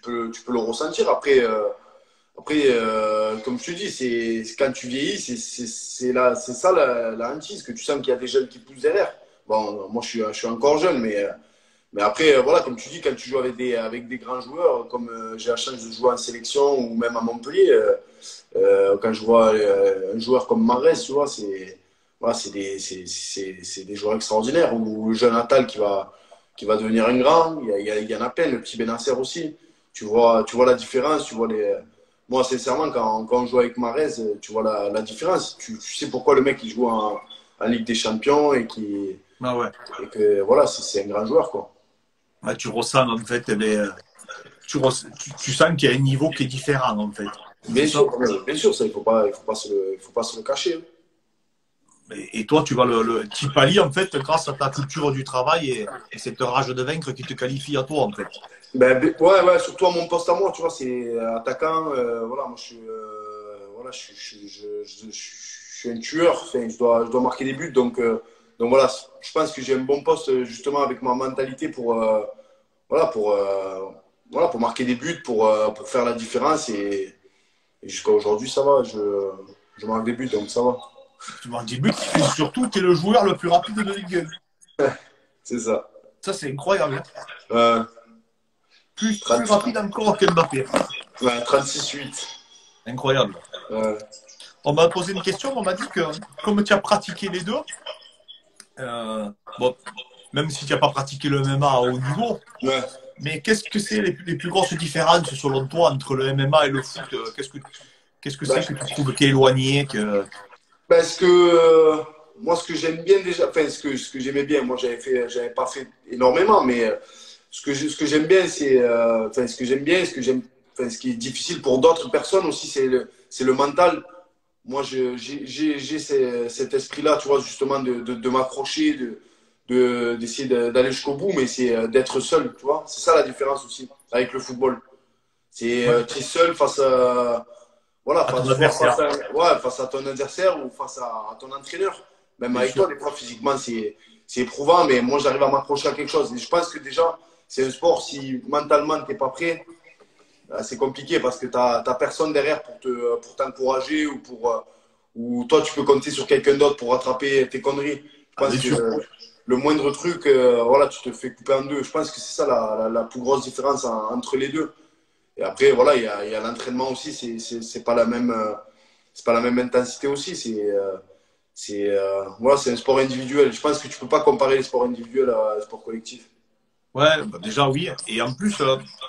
peux le ressentir. Après, comme je te dis, c'est quand tu vieillis, c'est ça la hantise, que tu sens qu'il y a des jeunes qui poussent derrière. Bon, moi je suis encore jeune, mais après, voilà, comme tu dis, quand tu joues avec des grands joueurs, comme j'ai la chance de jouer en sélection ou même à Montpellier, quand je vois un joueur comme Mahrez, tu vois, voilà, c'est des joueurs extraordinaires. Ou le jeune Attal qui va devenir un grand, il y en a plein, le petit Benacer aussi. Tu vois la différence, tu vois les. Moi, sincèrement, quand on joue avec Mahrez, tu vois la différence. Tu sais pourquoi le mec il joue en Ligue des Champions Ah ouais. et que voilà, c'est un grand joueur, quoi. Ouais, tu ressens, en fait, tu sens qu'il y a un niveau qui est différent, en fait. C'est ça. Bien sûr, ça, il faut pas se le cacher, hein. Et toi, tu vas tu pallies, en fait, grâce à ta culture du travail et cette rage de vaincre qui te qualifie à toi, en fait. Ouais, ouais, surtout à mon poste à moi, tu vois, c'est attaquant. Voilà, moi, voilà, je suis un tueur. Enfin, je dois marquer des buts. Donc voilà, je pense que j'ai un bon poste justement avec ma mentalité voilà, voilà, pour marquer des buts, pour faire la différence. Et jusqu'à aujourd'hui, ça va. Je marque des buts, donc ça va. Tu m'en dis but, surtout, tu es le joueur le plus rapide de Ligue 1. C'est ça. Ça, c'est incroyable. Hein. Plus 30, rapide encore que Mbappé. ouais, 36-8. Incroyable. On m'a posé une question, on m'a dit que comme tu as pratiqué les deux, bon, même si tu n'as pas pratiqué le MMA à haut niveau, Ouais. mais qu'est-ce que c'est les plus grosses différences selon toi entre le MMA et le foot? Qu'est-ce que c'est que tu trouves qui est éloigné Parce que moi, ce que j'aime bien déjà, enfin, ce que j'aimais bien, moi, j'avais pas fait énormément, mais ce que j'aime bien, c'est, enfin, ce que j'aime bien, enfin, ce qui est difficile pour d'autres personnes aussi, c'est le mental. Moi, j'ai cet esprit-là, tu vois, justement, de m'accrocher, d'essayer d'aller jusqu'au bout, mais c'est d'être seul, tu vois. C'est ça la différence aussi avec le football. C'est ouais, tu es seul face à voilà, à ton adversaire? face à ton adversaire ou face à ton entraîneur. Même Bien avec sûr. toi, des fois, physiquement, c'est éprouvant, mais moi, j'arrive à m'accrocher à quelque chose. Et je pense que déjà, c'est un sport, si mentalement, tu n'es pas prêt, c'est compliqué parce que tu n'as personne derrière pour t'encourager ou toi, tu peux compter sur quelqu'un d'autre pour rattraper tes conneries. Je Ah, pense bien que sûr. le moindre truc, voilà, tu te fais couper en deux. Je pense que c'est ça la plus grosse différence entre les deux. Et après, voilà, il y a l'entraînement aussi, c'est pas la même, c'est pas la même intensité aussi. Voilà, c'est un sport individuel. Je pense que tu peux pas comparer les sports individuels à un sport collectif. Ouais, bah déjà oui. Et en plus,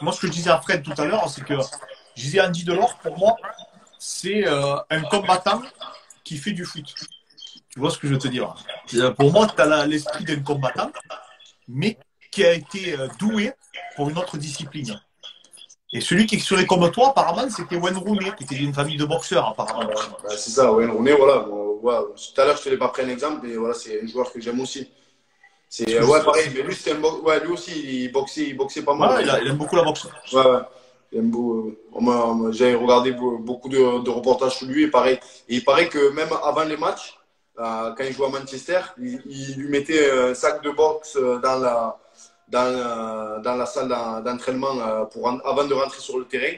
moi, ce que je disais à Fred tout à l'heure, c'est que je disais Andy Delors, pour moi, c'est un combattant qui fait du foot. Tu vois ce que je veux te dire? Pour moi, tu as l'esprit d'un combattant, mais qui a été doué pour une autre discipline. Et celui qui serait comme toi, apparemment, c'était Wayne Rooney, qui était d'une famille de boxeurs, apparemment aussi. Bah, c'est ça, ouais, on est, voilà. Bon, voilà. Tout à l'heure, je te l'ai pas pris un exemple, mais voilà, c'est un joueur que j'aime aussi. Parce C'est, que ouais, pareil, mais lui, ouais, lui aussi, il boxait pas mal. voilà, il aime beaucoup la boxe. Ouais, ouais. J'ai regardé beaucoup de reportages sur lui et pareil. Et il paraît que même avant les matchs, quand il jouait à Manchester, il lui mettait un sac de boxe dans la salle d'entraînement avant de rentrer sur le terrain.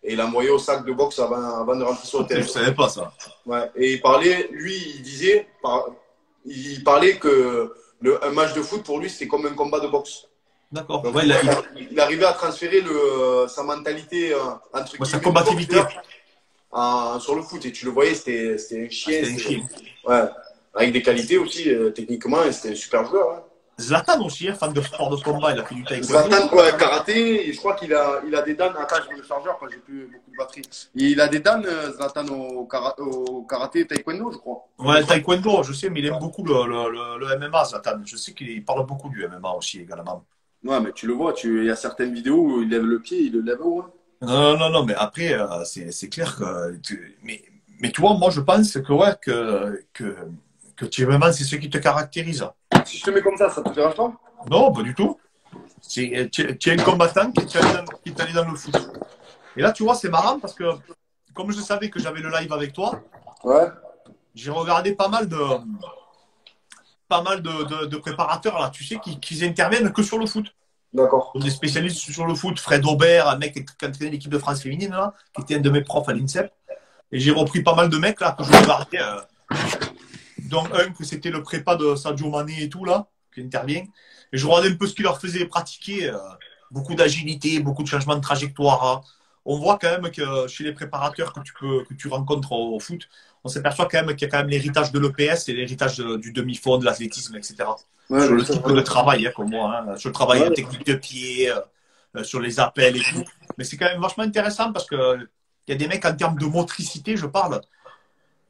Et il envoyait au sac de boxe avant de rentrer sur le Je terrain. savais pas ça. Ouais. Et il parlait, lui, il parlait que un match de foot pour lui, c'était comme un combat de boxe. D'accord. Donc, Ouais, il arrivait à transférer sa mentalité, entre ouais, sa guillemets, de combativité. boxeur sur le foot. Et tu le voyais, c'était un Ah, chien. c'était un chien. Ouais. Avec des qualités aussi, techniquement, et c'était un super joueur. Hein. Zlatan aussi, fan de sport de combat, il a fait du taekwondo. Zlatan, ouais, karaté, et je crois qu'il a des dames. Attends, je mets le chargeur quand j'ai plus beaucoup de batterie. Il a des dames, Zlatan, au karaté et taekwondo, je crois. Ouais, le taekwondo, je sais, mais il aime beaucoup le MMA, Zlatan. Je sais qu'il parle beaucoup du MMA aussi également. Ouais, mais tu le vois, il y a certaines vidéos où il lève le pied, il le lève haut. Hein. Non, non, non, mais après, c'est clair que. Mais tu vois, moi, je pense que, ouais, que tu MMA, c'est ce qui te caractérise. Si je te mets comme ça te dérange pas? Non, pas du tout. Tu es un combattant qui est allé dans le foot. Et là, tu vois, c'est marrant parce que, comme je savais que j'avais le live avec toi, Ouais. j'ai regardé pas mal de préparateurs, là, tu sais, qui interviennent que sur le foot. D'accord. Des spécialistes sur le foot. Fred Aubert, un mec qui entraînait l'équipe de France féminine, là, qui était un de mes profs à l'INSEP. Et j'ai repris pas mal de mecs, là, que je regardais. Dont un que c'était le prépa de Sadio Mané et tout, là, qui intervient. Et je regardais un peu ce qu'il leur faisait pratiquer. Beaucoup d'agilité, beaucoup de changements de trajectoire. Hein. On voit quand même que chez les préparateurs que tu rencontres au foot, on s'aperçoit quand même qu'il y a quand même l'héritage de l'EPS et l'héritage du demi-fond, de l'athlétisme, etc. Ouais, Sur bien le sûr. type de travail, hein, comme moi, hein, sur le travail Ouais. technique de pied, sur les appels et tout. Mais c'est quand même vachement intéressant parce que il y a des mecs en termes de motricité, je parle,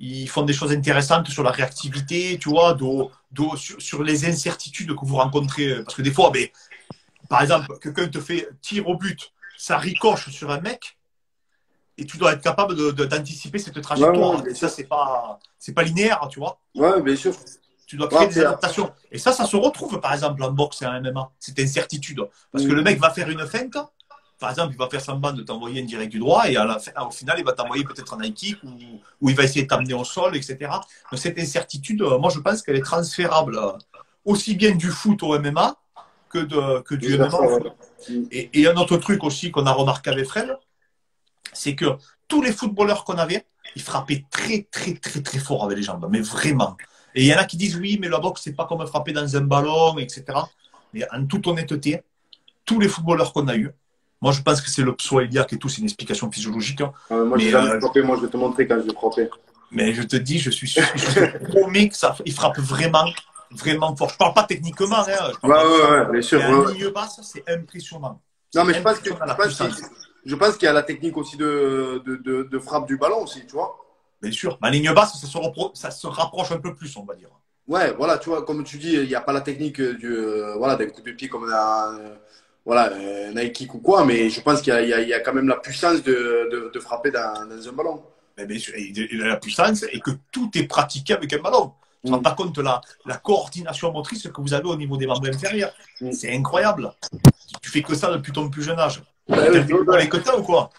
ils font des choses intéressantes sur la réactivité, tu vois, sur les incertitudes que vous rencontrez. Parce que des fois, ben, par exemple, quelqu'un te fait tir au but, ça ricoche sur un mec, et tu dois être capable d'anticiper cette Ouais, trajectoire. ouais, bien Et ça, sûr. c'est pas linéaire, tu vois. Ouais, bien sûr. Tu dois Ouais, créer des après, adaptations. Et ça se retrouve, par exemple, en boxe et en MMA. Cette incertitude. Parce que le mm, mec va faire une feinte. Par exemple, il va faire semblant de t'envoyer un direct du droit et au final, il va t'envoyer peut-être un high kick ou il va essayer de t'amener au sol, etc. Donc, cette incertitude, moi, je pense qu'elle est transférable aussi bien du foot au MMA que du MMA vice-versa, au ouais. foot. Mm. Et un autre truc aussi qu'on a remarqué avec Fred, c'est que tous les footballeurs qu'on avait, ils frappaient très, très, très, très fort avec les jambes, mais vraiment. Et il y en a qui disent oui, mais la boxe, c'est pas comme frapper dans un ballon, etc. Mais en toute honnêteté, tous les footballeurs qu'on a eu, moi je pense que c'est le psoas iliaque et tout, c'est une explication physiologique. Hein. Moi, j'ai jamais frappé, moi, je vais te montrer quand je vais frapper. Mais je te dis, je suis promis que ça, il frappe vraiment, vraiment fort. Je parle pas techniquement, hein, je parle pas bien sûr. mais en ligne basse, c'est impressionnant. Non, mais je pense qu'il y a la technique aussi de frappe du ballon aussi, tu vois. Bien sûr. Ma ligne basse, ça se rapproche un peu plus, on va dire. Ouais, voilà, tu vois, comme tu dis, il n'y a pas la technique voilà, d'un coup de pied comme voilà, un high kick ou quoi, mais je pense qu'il y a quand même la puissance de frapper dans un ballon. Mais bien sûr, il a la puissance et que tout est pratiqué avec un ballon. Tu ne te rends pas compte de la coordination motrice que vous avez au niveau des membres inférieurs. C'est incroyable. Tu fais que ça depuis ton plus jeune âge. T'as des mollets que t'as ou quoi?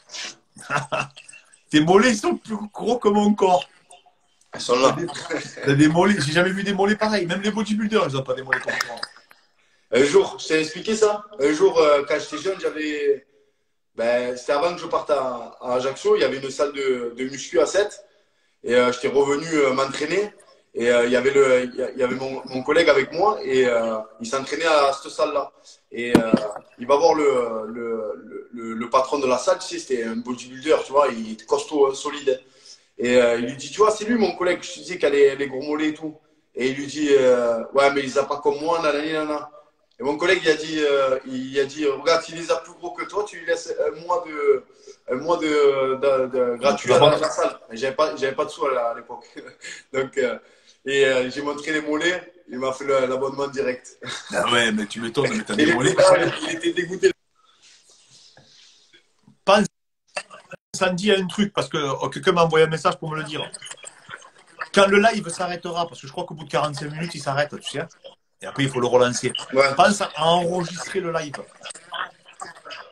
Tes mollets sont plus gros que mon corps. Ils sont là. T'as des mollets. J'ai jamais vu des mollets pareils. Même les bodybuilders, ils n'ont pas des mollets comme toi. Un jour, je t'ai expliqué ça. Un jour, quand j'étais jeune, j'avais. Ben, c'était avant que je parte à Ajaccio. Il y avait une salle de muscu à 7. Et j'étais revenu m'entraîner. Et il y avait mon collègue avec moi. Et il s'entraînait à cette salle-là. Et il va voir le patron de la salle. Tu sais, c'était un bodybuilder, tu vois. Il était costaud, solide. Et il lui dit, tu vois, c'est lui mon collègue. Je te disais qu'il a les gros mollets et tout. Et il lui dit, ouais, mais il les a pas comme moi, nanana. Et mon collègue, il a dit, regarde, s'il les a plus gros que toi, tu lui laisses un mois de gratuit à la salle. J'avais pas de sous à l'époque. Donc, j'ai montré les mollets, il m'a fait l'abonnement direct. Ah ouais, mais tu m'étonnes, mais t'as des mollets. Il était dégoûté. Pense, Sandy, à un truc, parce que quelqu'un m'a envoyé un message pour me le dire. Quand le live s'arrêtera, parce que je crois qu'au bout de 45 minutes, il s'arrête, tu sais. Et après, il faut le relancer. Ouais. Pense à enregistrer le live.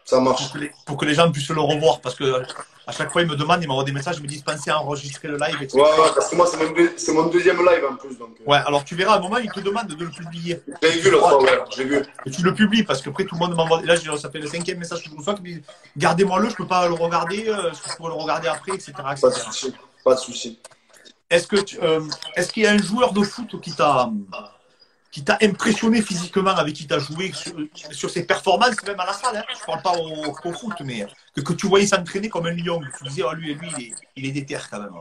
Ça marche. Pour que les gens puissent le revoir. Parce que à chaque fois, ils me demandent, ils m'envoient des messages, ils me disent pensez à enregistrer le live, etc. Ouais, parce que moi, c'est mon deuxième live en plus. Donc, Ouais, alors tu verras, à un moment, ils te demandent de le publier. J'ai vu l'autre fois, ouais, j'ai vu. Et tu le publies parce qu'après, tout le monde m'envoie. Là, ça fait le 5e message que je reçois qui me dit gardez-moi-le, je ne peux pas le regarder, je peux le regarder après, etc. Pas de souci. Pas de souci. Est-ce qu'il y a un joueur de foot qui t'a impressionné physiquement, avec qui tu as joué sur ses performances, même à la salle, hein. Je ne parle pas au foot, mais que tu voyais s'entraîner comme un lion, tu disais, oh, lui, il est déter quand même.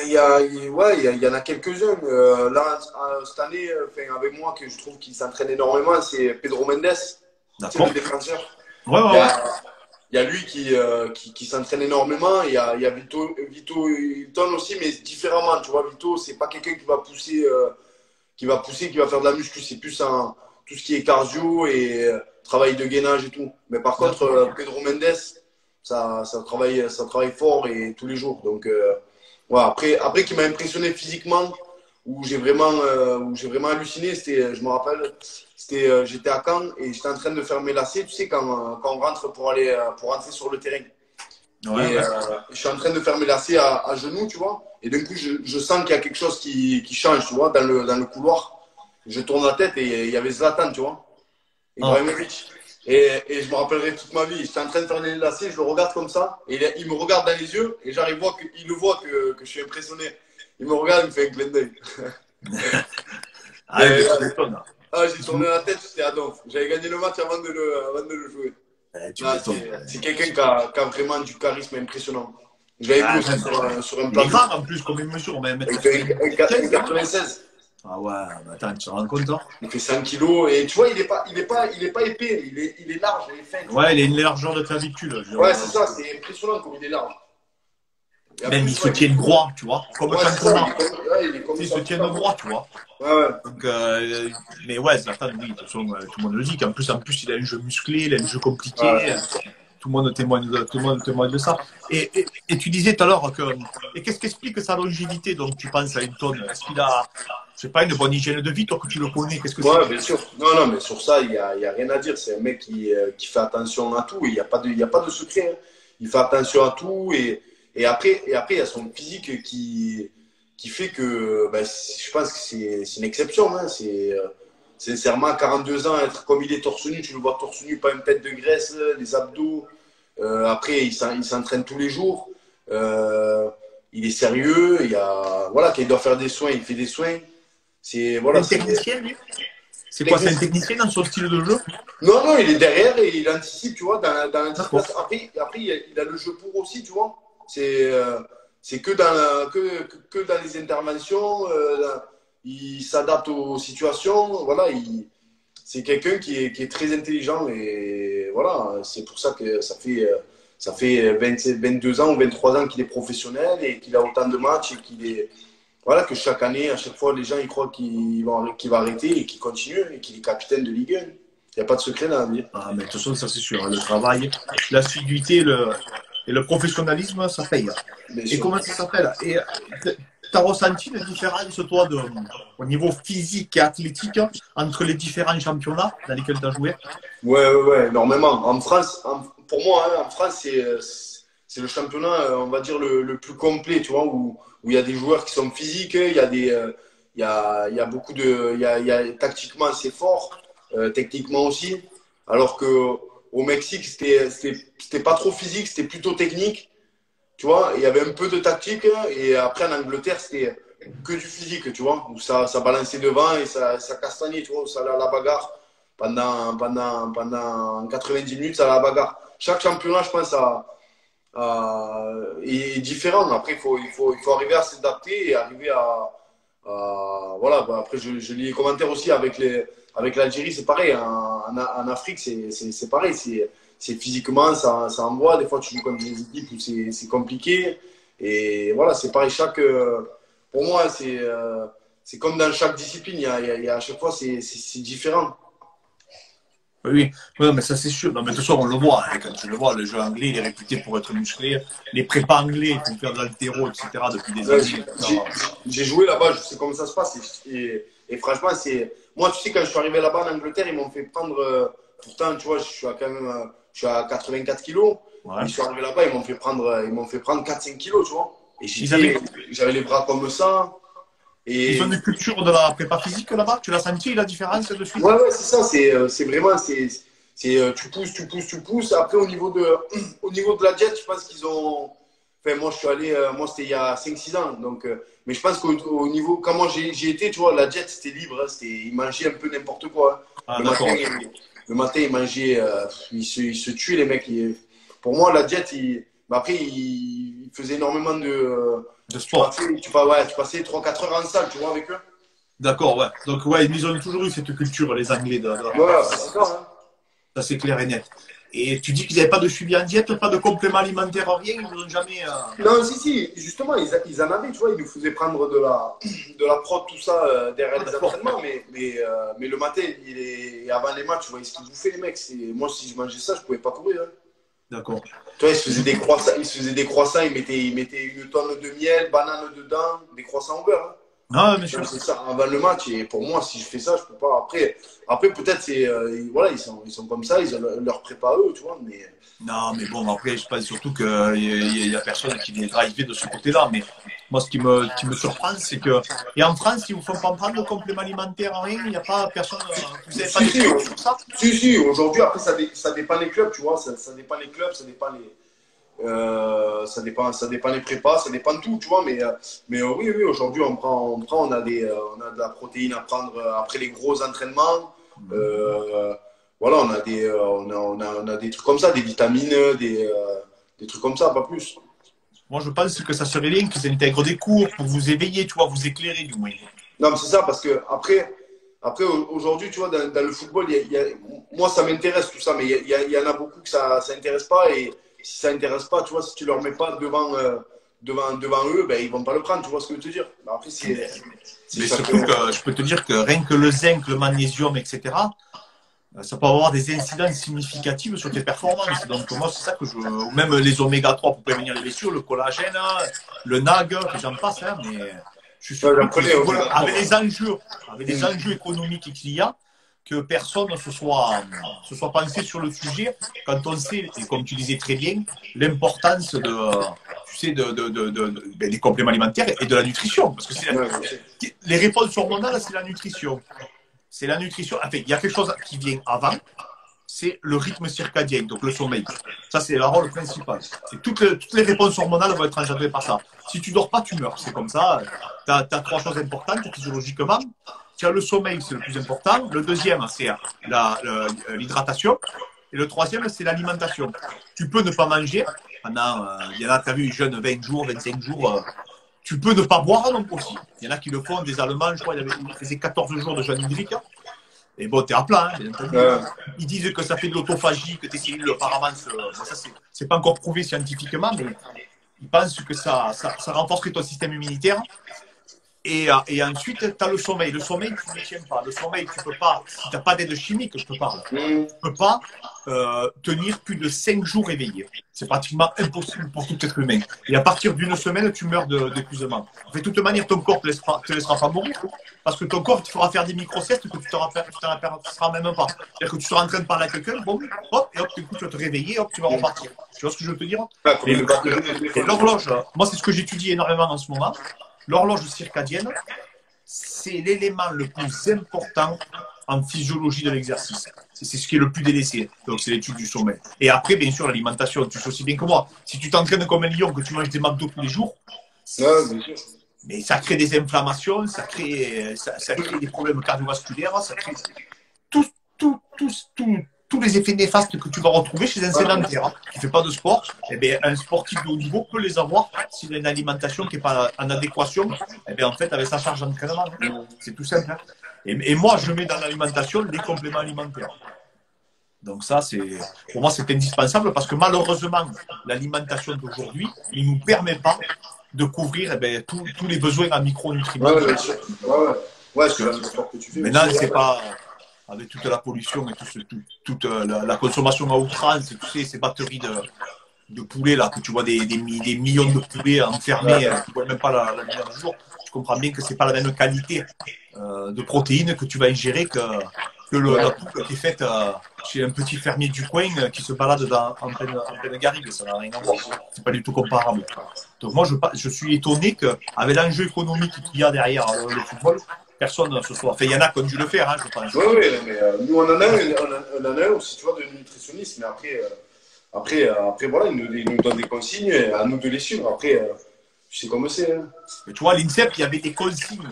Il y en a quelques-uns. Là, cette année, avec moi, que je trouve qu'il s'entraîne énormément, c'est Pedro Mendes, c'est le défenseur. Ouais. Il y a lui qui s'entraîne énormément. Il y a Vito Hilton aussi, mais différemment. Tu vois, Vito, c'est pas quelqu'un qui va faire de la muscu. C'est plus tout ce qui est cardio et travail de gainage et tout. Mais par contre, Pedro Mendes, ça travaille fort et tous les jours. Donc, ouais, après qui m'a impressionné physiquement, où j'ai vraiment halluciné, je me rappelle, j'étais à Caen et j'étais en train de faire mes lacets, tu sais, quand on rentre pour rentrer sur le terrain. Ouais, et je suis en train de faire mes lacets à genoux, tu vois, et d'un coup, je sens qu'il y a quelque chose qui change, tu vois, dans le couloir. Je tourne la tête et il y avait Zlatan, tu vois, Ibrahimovic. Et je me rappellerai toute ma vie. J'étais en train de faire les lacets, je le regarde comme ça, et il me regarde dans les yeux, et j'arrive voir qu'il le voit que je suis impressionné. Il me regarde, il me fait un clin d'œil. J'ai tourné la tête, j'étais à donf. J'avais gagné le match avant de le jouer. C'est quelqu'un qui a vraiment du charisme impressionnant. Je l'avais vu sur un plateau. Il est grand en plus, comme une mesure, mais 1,96 m. Ah ouais, mais attends, tu te rends compte, hein? Il fait 5 kilos et tu vois, il est pas épais, il est large, il est fin. Ouais, il a une largeur de clavicule. Ouais, c'est ça, c'est impressionnant comme il est large. Même il se tient droit, tu vois. Comme ouais, championnat. Il se tient droit, tu vois. Ouais. Donc, mais ouais, Zlatan, oui, de toute façon, tout le monde le dit. qu'en plus, il a un jeu musclé, il a un jeu compliqué. Ouais. Tout le monde témoigne de ça. Et tu disais tout à l'heure qu'est-ce qui explique sa longévité? Donc, tu penses à Hilton? Est-ce qu'il a, je sais pas, une bonne hygiène de vie, toi que tu le connais? Qu'est-ce que ouais, c'est? bien sûr. Non, mais sur ça, il y a rien à dire. C'est un mec qui fait attention à tout. Il n'y a pas de secret. Hein. Il fait attention à tout. Et après, il y a son physique qui fait que je pense que c'est une exception. Hein. Sincèrement, à 42 ans, être comme il est torse nu, tu le vois torse nu, pas une tête de graisse, les abdos. Après, il s'entraîne tous les jours. il est sérieux. Voilà, quand il doit faire des soins, il fait des soins. C'est C'est voilà. un technicien, lui? C'est quoi? C'est un technicien dans son style de jeu? Non, non, il est derrière et il anticipe, tu vois, dans D'accord. l'anticipation. Après il a le jeu pour aussi, tu vois. C'est que que dans les interventions, il s'adapte aux situations. Voilà, c'est quelqu'un qui est très intelligent et voilà, c'est pour ça que ça fait 22 ans ou 23 ans qu'il est professionnel et qu'il a autant de matchs et qu'il est voilà, que chaque année, à chaque fois, les gens ils croient qu'il va arrêter et qu'il continue et qu'il est capitaine de Ligue 1. Il n'y a pas de secret dans la vie. Ah, mais de toute façon, ça c'est sûr, hein, le travail, l'assiduité et le professionnalisme, ça paye. Bien Et sûr. comment ça s'appelle? Et tu as ressenti une différence, toi, au niveau physique et athlétique, entre les différents championnats dans lesquels tu as joué? Ouais, énormément. Pour moi, hein, en France, c'est le championnat, on va dire, le plus complet, tu vois, où il y a des joueurs qui sont physiques, il y a beaucoup de. Tactiquement, c'est fort, techniquement aussi. Alors que au Mexique, c'était pas trop physique, c'était plutôt technique, tu vois. Il y avait un peu de tactique, et après, en Angleterre, c'était que du physique, tu vois, où ça balançait devant et ça castagnait, tu vois, où ça allait à la bagarre pendant 90 minutes, ça allait à la bagarre. Chaque championnat, je pense, est différent. Après, il faut arriver à s'adapter et arriver voilà. Bah, après, je lis les commentaires aussi avec l'Algérie, c'est pareil. En Afrique, c'est pareil. C'est physiquement, ça envoie. Des fois, tu joues contre des équipes où c'est compliqué. Et voilà, c'est pareil. Pour moi, c'est comme dans chaque discipline. À chaque fois, c'est différent. Oui, oui, mais ça c'est sûr. Non, mais de toute façon, on le voit. Hein, quand tu le vois, le jeu anglais, il est réputé pour être musclé. Les prépas anglais, pour faire de l'haltéro, etc., depuis des Ouais, années. j'ai joué là-bas, je sais comment ça se passe. Et franchement, moi, tu sais, quand je suis arrivé là-bas en Angleterre, ils m'ont fait prendre. Pourtant, tu vois, je suis à 84 kilos. Ouais. Mais je suis arrivé là-bas, ils m'ont fait prendre 4-5 kilos, tu vois. Et Avaient... j'avais les bras comme ça. Ils ont Et une culture de la prépa physique là-bas. Tu l'as senti la différence de suite? ouais, c'est ça. C'est vraiment. Tu pousses. Après, au niveau de la jet, je pense qu'ils ont. Enfin, moi, je suis allé. Moi, c'était il y a 5-6 ans. Donc, mais je pense qu'au niveau. Quand moi, j'y étais, tu vois, la jet, c'était libre. Hein, ils mangeaient un peu n'importe quoi. Hein. Ah, d'accord. Le matin, ils mangeaient. Ils se tuaient, les mecs. Pour moi, la jet, mais après, ils faisaient énormément De sport. Tu passais 3-4 heures en salle, tu vois, avec eux. D'accord, ouais. Donc, ouais, ils ont toujours eu cette culture, les Anglais, de la prépa Voilà, physique. d'accord. Hein. Ça, c'est clair et net. Et tu dis qu'ils n'avaient pas de suivi en diète, pas de complément alimentaire, rien. Ils vous ont jamais. Non, si, justement, ils en avaient, tu vois, ils nous faisaient prendre de la prod, tout ça, derrière Ah, les d'accord. entraînements, mais le matin, avant les matchs, tu vois, ce qu'ils bouffaient, les mecs. Moi, si je mangeais ça, je pouvais pas courir. Hein. D'accord. Tu vois, ils se faisaient des croissants, ils mettaient une tonne de miel, banane dedans, des croissants au beurre. Hein. Ah, bien Tu vois, sûr. c'est ça, avant le match, et pour moi, si je fais ça, je peux pas. Après peut-être, voilà, ils sont comme ça, ils ont leur prépa eux, tu vois, mais. Non, mais bon, après, je pense surtout qu'il y a personne qui vient driver de ce côté-là. Mais moi, qui me surprend, c'est que. Et en France, ils vous font pas prendre de complément alimentaire, rien. Il n'y a pas personne. Vous n'avez pas Si, de si, cours sur ça? si, aujourd'hui, après, ça dépend des clubs, tu vois. Ça dépend des clubs, ça dépend les prépas, ça dépend de tout, tu vois. Mais oui, aujourd'hui, on a de la protéine à prendre après les gros entraînements. Voilà, on a des trucs comme ça, des vitamines, des trucs comme ça, pas plus. Moi, je pense que ça serait bien qu'ils intègrent des cours pour vous éveiller, tu vois, vous éclairer, du moins. Non, mais c'est ça, parce que après aujourd'hui, tu vois, dans le football, moi, ça m'intéresse tout ça, mais il y en a beaucoup que ça intéresse pas. Et si ça intéresse pas, tu vois, si tu leur mets pas devant eux, ben, ils vont pas le prendre, tu vois ce que je veux te dire. Après, c'est Mais chaque. surtout que je peux te dire que rien que le zinc, le magnésium, etc., ça peut avoir des incidences significatives sur tes performances. Donc, moi, c'est ça que je. Ou même les oméga 3 pour prévenir les blessures, le collagène, le NAG, que j'en passe, hein, mais je suis Ouais, surpris j'en que, connais, voilà, oméga 3. avec les enjeux économiques qu'il y a, que personne se soit pensé sur le sujet quand on sait, et comme tu disais très bien, l'importance tu sais, des compléments alimentaires et de la nutrition. Parce que Ouais, les réponses hormonales, c'est la nutrition. C'est la nutrition. Enfin, il y a quelque chose qui vient avant, c'est le rythme circadien, donc le sommeil. Ça, c'est la rôle principal. Et toutes les réponses hormonales vont être engendrées par ça. Si tu dors pas, tu meurs. C'est comme ça. Tu as trois choses importantes physiologiquement. Tu as le sommeil, c'est le plus important. Le deuxième, c'est l'hydratation. Et le troisième, c'est l'alimentation. Tu peux ne pas manger pendant, il y en a, tu as vu, jeunes 20 jours, 25 jours. Tu peux ne pas boire non aussi. Il y en a qui le font, des Allemands, je crois, ils faisaient 14 jours de jeûne hydrique. Et bon, t'es à plat, hein, bien entendu. Ils disent que ça fait de l'autophagie, que tes cellules, apparemment, ça, c'est pas encore prouvé scientifiquement, mais ils pensent que ça renforcerait ton système immunitaire. Et ensuite, tu as le sommeil. Le sommeil, tu ne tiens pas. Le sommeil, tu peux pas, si tu n'as pas d'aide chimique, je te parle, tu ne peux pas tenir plus de 5 jours éveillé. C'est pratiquement impossible pour tout être humain. Et à partir d'une semaine, tu meurs d'épuisement. De toute manière, ton corps ne te laissera pas mourir. Parce que ton corps, il faudra faire des micro-siestes que tu t'en apercevras même pas. C'est-à-dire que tu seras en train de parler à quelqu'un, bon, hop, et hop, du coup, tu vas te réveiller, hop, tu vas repartir. Tu vois ce que je veux te dire? Et l'horloge, moi, c'est ce que j'étudie énormément en ce moment. L'horloge circadienne, c'est l'élément le plus important en physiologie de l'exercice. C'est ce qui est le plus délaissé. Donc, c'est l'étude du sommeil. Et après, bien sûr, l'alimentation. Tu sais aussi bien que moi. Si tu t'entraînes comme un lion, que tu manges des McDo tous les jours, mais ça crée des inflammations, ça crée des problèmes cardiovasculaires, ça crée tous les effets néfastes que tu vas retrouver chez un sédentaire qui ne fait pas de sport. Eh bien, un sportif de haut niveau peut les avoir s'il a une alimentation qui n'est pas en adéquation, eh bien, en fait, avec sa charge d'entraînement. C'est tout simple. Hein. Et moi, je mets dans l'alimentation les compléments alimentaires. Donc ça, pour moi, c'est indispensable parce que malheureusement, l'alimentation d'aujourd'hui, il ne nous permet pas de couvrir eh bien, tous les besoins en micronutriments. Maintenant, c'est pas... avec toute la pollution et toute la consommation à outrance, tu sais, ces batteries de poulets, là, que tu vois des millions de poulets enfermés, tu ne vois même pas la lumière du jour, tu comprends bien que ce n'est pas la même qualité de protéines que tu vas ingérer que la poule qui est faite chez un petit fermier du coin qui se balade en pleine garrigue. Ça n'a rien à voir. C'est pas du tout comparable. Donc moi, je suis étonné qu'avec l'enjeu économique qu'il y a derrière le football, personne ce soir. Enfin, il y en a qui ont dû le faire, hein, je pense. Oui, mais nous, on en a un aussi, tu vois, de nutritionniste, mais après voilà, ils nous donnent des consignes, et à nous de les suivre. Après, tu sais comment c'est. Hein. Mais tu vois, à l'INSEP, il y avait des consignes.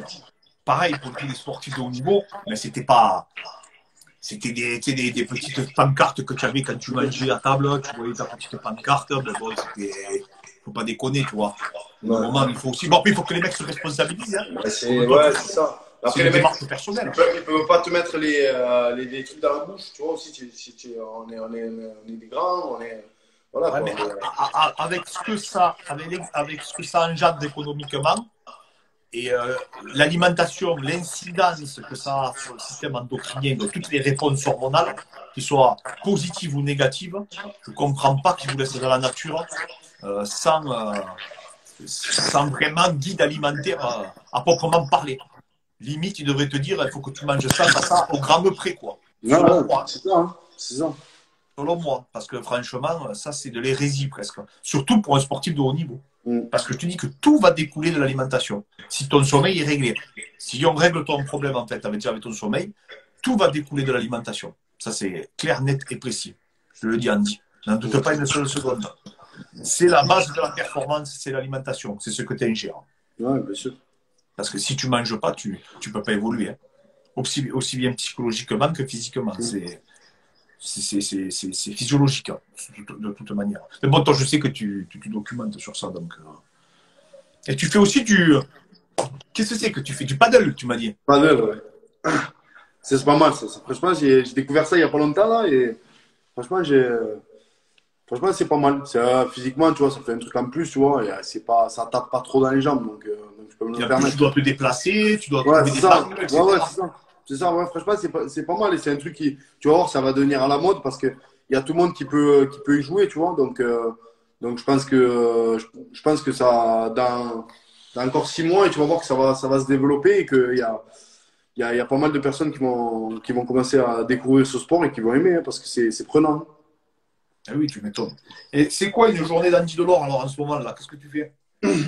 Pareil pour tous les sportifs de haut niveau, mais c'était pas... C'était des petites pancartes que tu avais quand tu mangeais à table, tu voyais ta petite pancarte, ben bon, faut pas déconner, tu vois. Au moment, il faut aussi... Bon, après, il faut que les mecs se responsabilisent. Hein. C'est ça. C'est une démarche personnelle. Ils ne peuvent pas te mettre les trucs dans la bouche, tu vois, aussi. On est des grands, on est... Voilà, ouais, avec ce que ça engendre économiquement, et l'alimentation, l'incidence que ça a sur le système endocrinien de toutes les réponses hormonales, qu'elles soient positives ou négatives, je ne comprends pas qu'ils vous laissent dans la nature sans vraiment guide alimentaire à proprement parler. Limite, il devrait te dire il faut que tu manges ça au gramme près, quoi. Non, c'est ça, hein. C'est ça. Selon moi, parce que franchement, ça c'est de l'hérésie presque. Surtout pour un sportif de haut niveau. Parce que je te dis que tout va découler de l'alimentation. Si ton sommeil est réglé, si on règle ton problème en fait avec ton sommeil, tout va découler de l'alimentation. Ça c'est clair, net et précis. Je le dis Andy. N'en doute pas une seule seconde. C'est la base de la performance, c'est l'alimentation. C'est ce que tu ingères. Oui, bien sûr. Parce que si tu ne manges pas, tu ne peux pas évoluer. Hein. Aussi bien psychologiquement que physiquement. C'est physiologique, hein, de toute manière. Mais bon, toi, je sais que tu documentes sur ça. Donc, et tu fais aussi du... Qu'est-ce que c'est que tu fais? Du paddle, tu m'as dit. Paddle, ouais. C'est pas mal, ça. Franchement, j'ai découvert ça il n'y a pas longtemps, là, et franchement, c'est pas mal. Physiquement, tu vois, ça fait un truc en plus, tu vois, et ça tape pas trop dans les jambes, donc je peux me le permettre. Tu dois te déplacer, tu dois trouver des angles, etc. Ouais, c'est ça. C'est ça, ouais, franchement, c'est pas mal. Et c'est un truc qui, tu vas voir, ça va devenir à la mode parce qu'il y a tout le monde qui peut y jouer, tu vois. Donc je pense que ça, dans encore 6 mois, et tu vas voir que ça va se développer et qu'il y a pas mal de personnes qui vont commencer à découvrir ce sport et qui vont aimer, hein, parce que c'est prenant. Ah oui, tu m'étonnes. Et c'est quoi une journée d'Andy Delors alors en ce moment-là? Qu'est-ce que tu fais?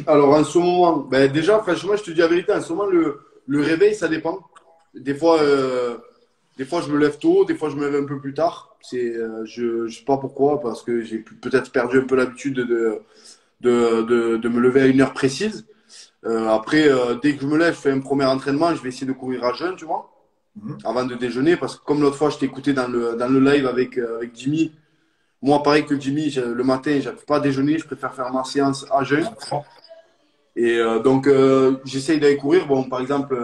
Alors en ce moment, ben, déjà, franchement, je te dis la vérité, en ce moment, le réveil, ça dépend. Des fois, Des fois, je me lève tôt, des fois, je me lève un peu plus tard. Je sais pas pourquoi, parce que j'ai peut-être perdu un peu l'habitude de me lever à une heure précise. Après, dès que je me lève, je fais un premier entraînement, je vais essayer de courir à jeun, tu vois, Mhm. avant de déjeuner, parce que comme l'autre fois, je t'ai écouté dans le live avec Jimmy. Moi, pareil que Jimmy, le matin, je n'arrive pas à déjeuner, je préfère faire ma séance à jeun. D'accord. Et donc, j'essaye d'aller courir. Bon, par exemple,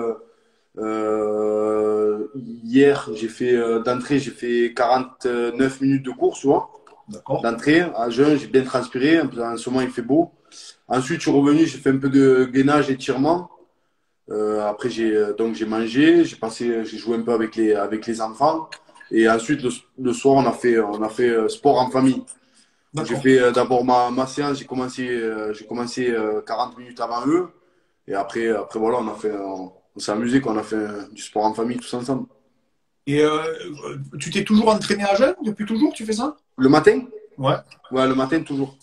hier, d'entrée, j'ai fait 49 minutes de course, tu vois. D'accord. D'entrée, à jeun, j'ai bien transpiré. En ce moment, il fait beau. Ensuite, je suis revenu, j'ai fait un peu de gainage, étirement. Après, donc j'ai mangé, j'ai joué un peu avec les enfants. Et ensuite, le soir, on a fait sport en famille. J'ai D'accord. fait d'abord ma séance, j'ai commencé 40 minutes avant eux. Et après voilà, on s'est amusé, qu'on a fait du sport en famille tous ensemble. Et tu t'es toujours entraîné à jeun depuis toujours, tu fais ça? Le matin? Ouais. Ouais, le matin, toujours.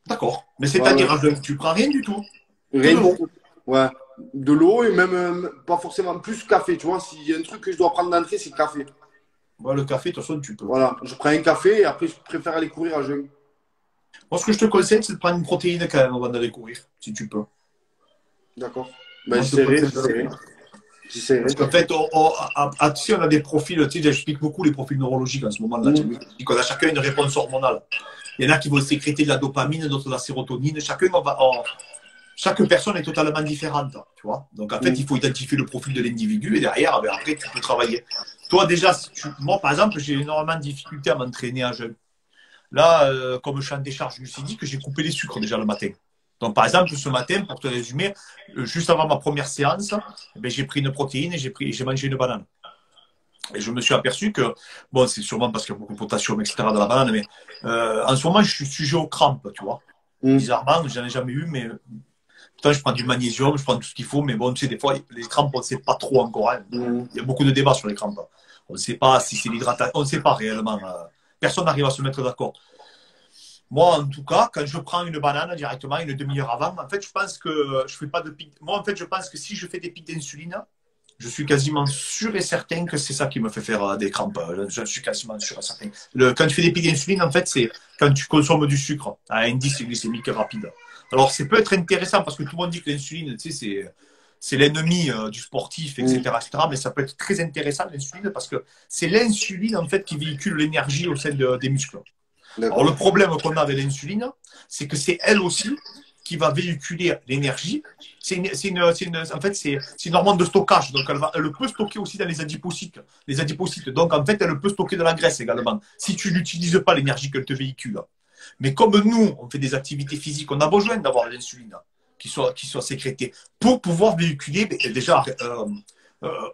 D'accord. Mais Ouais, c'est-à-dire ouais. à jeun, tu prends rien du tout. Que Rien de du l'eau. tout. Ouais. De l'eau et même pas forcément plus café. Tu vois, s'il y a un truc que je dois prendre d'entrée, c'est le café. Ouais, le café, de toute façon, tu peux. Voilà. Je prends un café et après, je préfère aller courir à jeun. Moi, ce que je te conseille, c'est de prendre une protéine quand même avant d'aller courir, si tu peux. D'accord. Ben, Moi, je te conseille de le j'essaierai. faire. J'essaierai. Parce qu'en fait, tu sais, on a des profils, tu sais, j'explique beaucoup les profils neurologiques en ce moment-là. Tu Mm. sais, j'explique qu'on a chacun une réponse hormonale. Il y en a qui vont sécréter de la dopamine, d'autres de la sérotonine. Chaque personne est totalement différente, tu vois. Donc, en fait, Mm. il faut identifier le profil de l'individu et derrière, ben, après, tu peux travailler. Toi, déjà, moi, par exemple, j'ai énormément de difficultés à m'entraîner à jeun. Là, comme je suis en décharge glucidique, j'ai coupé les sucres déjà le matin. Donc, par exemple, ce matin, pour te résumer, juste avant ma première séance, eh ben, j'ai pris une protéine et j'ai mangé une banane. Et je me suis aperçu que, bon, c'est sûrement parce qu'il y a beaucoup de potassium, etc. dans la banane, mais en ce moment, je suis sujet aux crampes, tu vois. Mm. Bizarrement, j'en ai jamais eu, mais pourtant, je prends du magnésium, je prends tout ce qu'il faut, mais bon, tu sais, des fois, les crampes, on ne sait pas trop encore, hein. Mm. Il y a beaucoup de débats sur les crampes. On ne sait pas si c'est l'hydratation, on ne sait pas réellement. Personne n'arrive à se mettre d'accord. Moi, en tout cas, quand je prends une banane directement une demi-heure avant, en fait, je pense que je fais pas de pic. Moi, en fait, je pense que si je fais des pics d'insuline, je suis quasiment sûr et certain que c'est ça qui me fait faire des crampes. Je suis quasiment sûr et certain. Quand tu fais des pics d'insuline, en fait, c'est quand tu consommes du sucre à indice glycémique rapide. Alors, ça peut être intéressant parce que tout le monde dit que l'insuline, tu sais, c'est l'ennemi du sportif, Mm. etc., etc. Mais ça peut être très intéressant, l'insuline, parce que c'est l'insuline, en fait, qui véhicule l'énergie au sein des muscles. Alors, le D'accord. problème qu'on a avec l'insuline, c'est que c'est elle aussi qui va véhiculer l'énergie. En fait, c'est une hormone de stockage. Donc, elle peut stocker aussi dans les adipocytes. Les adipocytes. Donc, en fait, elle peut stocker de la graisse également. Si tu n'utilises pas l'énergie qu'elle te véhicule. Mais comme nous, on fait des activités physiques, on a besoin d'avoir l'insuline qui soit sécrétée pour pouvoir véhiculer, déjà,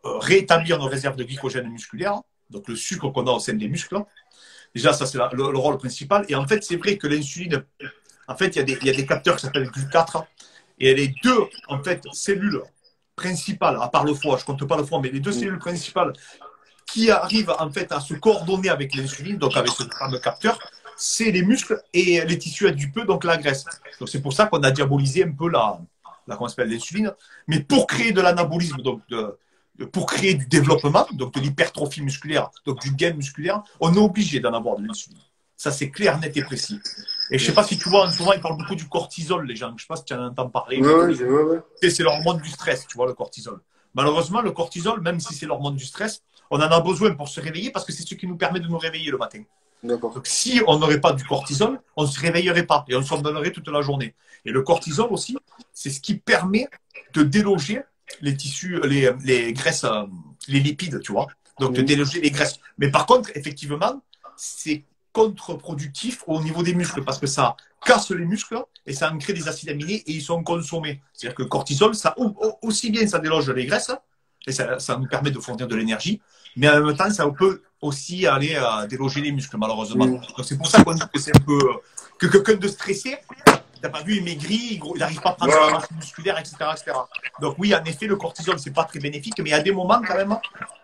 rétablir nos réserves de glycogène musculaire. Donc, le sucre qu'on a au sein des muscles. Déjà, ça, c'est le rôle principal. Et en fait, c'est vrai que l'insuline, en fait, il y a des capteurs qui s'appellent GLUT4. Et les deux, en fait, cellules principales, à part le foie, je ne compte pas le foie, mais les deux Mm. cellules principales qui arrivent, en fait, à se coordonner avec l'insuline, donc avec ce fameux capteur, c'est les muscles et les tissus adipeux, donc la graisse. Donc, c'est pour ça qu'on a diabolisé un peu comment s'appelle, l'insuline. Mais pour créer de l'anabolisme, donc pour créer du développement, donc de l'hypertrophie musculaire, donc du gain musculaire, on est obligé d'en avoir de l'insuline. Ça, c'est clair, net et précis. Et je ne sais pas si tu vois, en ce moment, ils parlent beaucoup du cortisol, les gens. Je ne sais pas si tu en entends parler. Ouais, ouais, ouais, ouais. C'est l'hormone du stress, tu vois, le cortisol. Malheureusement, le cortisol, même si c'est l'hormone du stress, on en a besoin pour se réveiller parce que c'est ce qui nous permet de nous réveiller le matin. D'accord. Donc, si on n'aurait pas du cortisol, on ne se réveillerait pas et on s'en donnerait toute la journée. Et le cortisol aussi, c'est ce qui permet de déloger les tissus, les graisses, les lipides, tu vois. Donc, de Mm. déloger les graisses. Mais par contre, effectivement, c'est contre-productif au niveau des muscles parce que ça casse les muscles et ça en crée des acides aminés et ils sont consommés. C'est-à-dire que le cortisol, ça, aussi bien ça déloge les graisses et ça nous permet de fournir de l'énergie, mais en même temps, ça peut aussi aller déloger les muscles, malheureusement. Mm. Donc, c'est pour ça qu'on dit que c'est un peu. Que quelqu'un de stressé, t'as pas vu, il maigrit, il n'arrive pas à prendre sa Ouais. masse musculaire, etc., etc. Donc, oui, en effet, le cortisol, c'est pas très bénéfique, mais il y a des moments quand même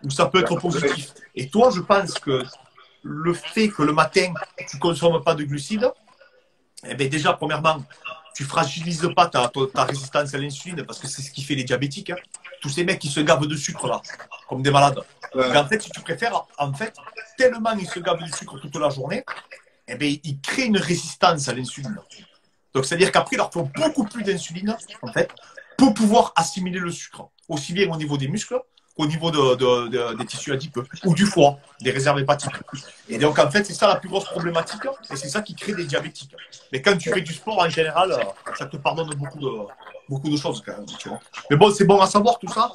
où ça peut être positif. Et toi, je pense que le fait que le matin, tu ne consommes pas de glucides, eh bien déjà, premièrement, tu fragilises pas ta résistance à l'insuline parce que c'est ce qui fait les diabétiques, hein. Tous ces mecs qui se gavent de sucre là, comme des malades. Ouais. Mais en fait, si tu préfères, en fait, tellement ils se gavent du sucre toute la journée, eh bien, ils créent une résistance à l'insuline. Donc, c'est-à-dire qu'après, il leur faut beaucoup plus d'insuline, en fait, pour pouvoir assimiler le sucre, aussi bien au niveau des muscles qu'au niveau des tissus adipeux, ou du foie, des réserves hépatiques. Et donc, en fait, c'est ça la plus grosse problématique, et c'est ça qui crée des diabétiques. Mais quand tu fais du sport, en général, ça te pardonne beaucoup de choses, quand même, tu vois. Mais bon, c'est bon à savoir tout ça,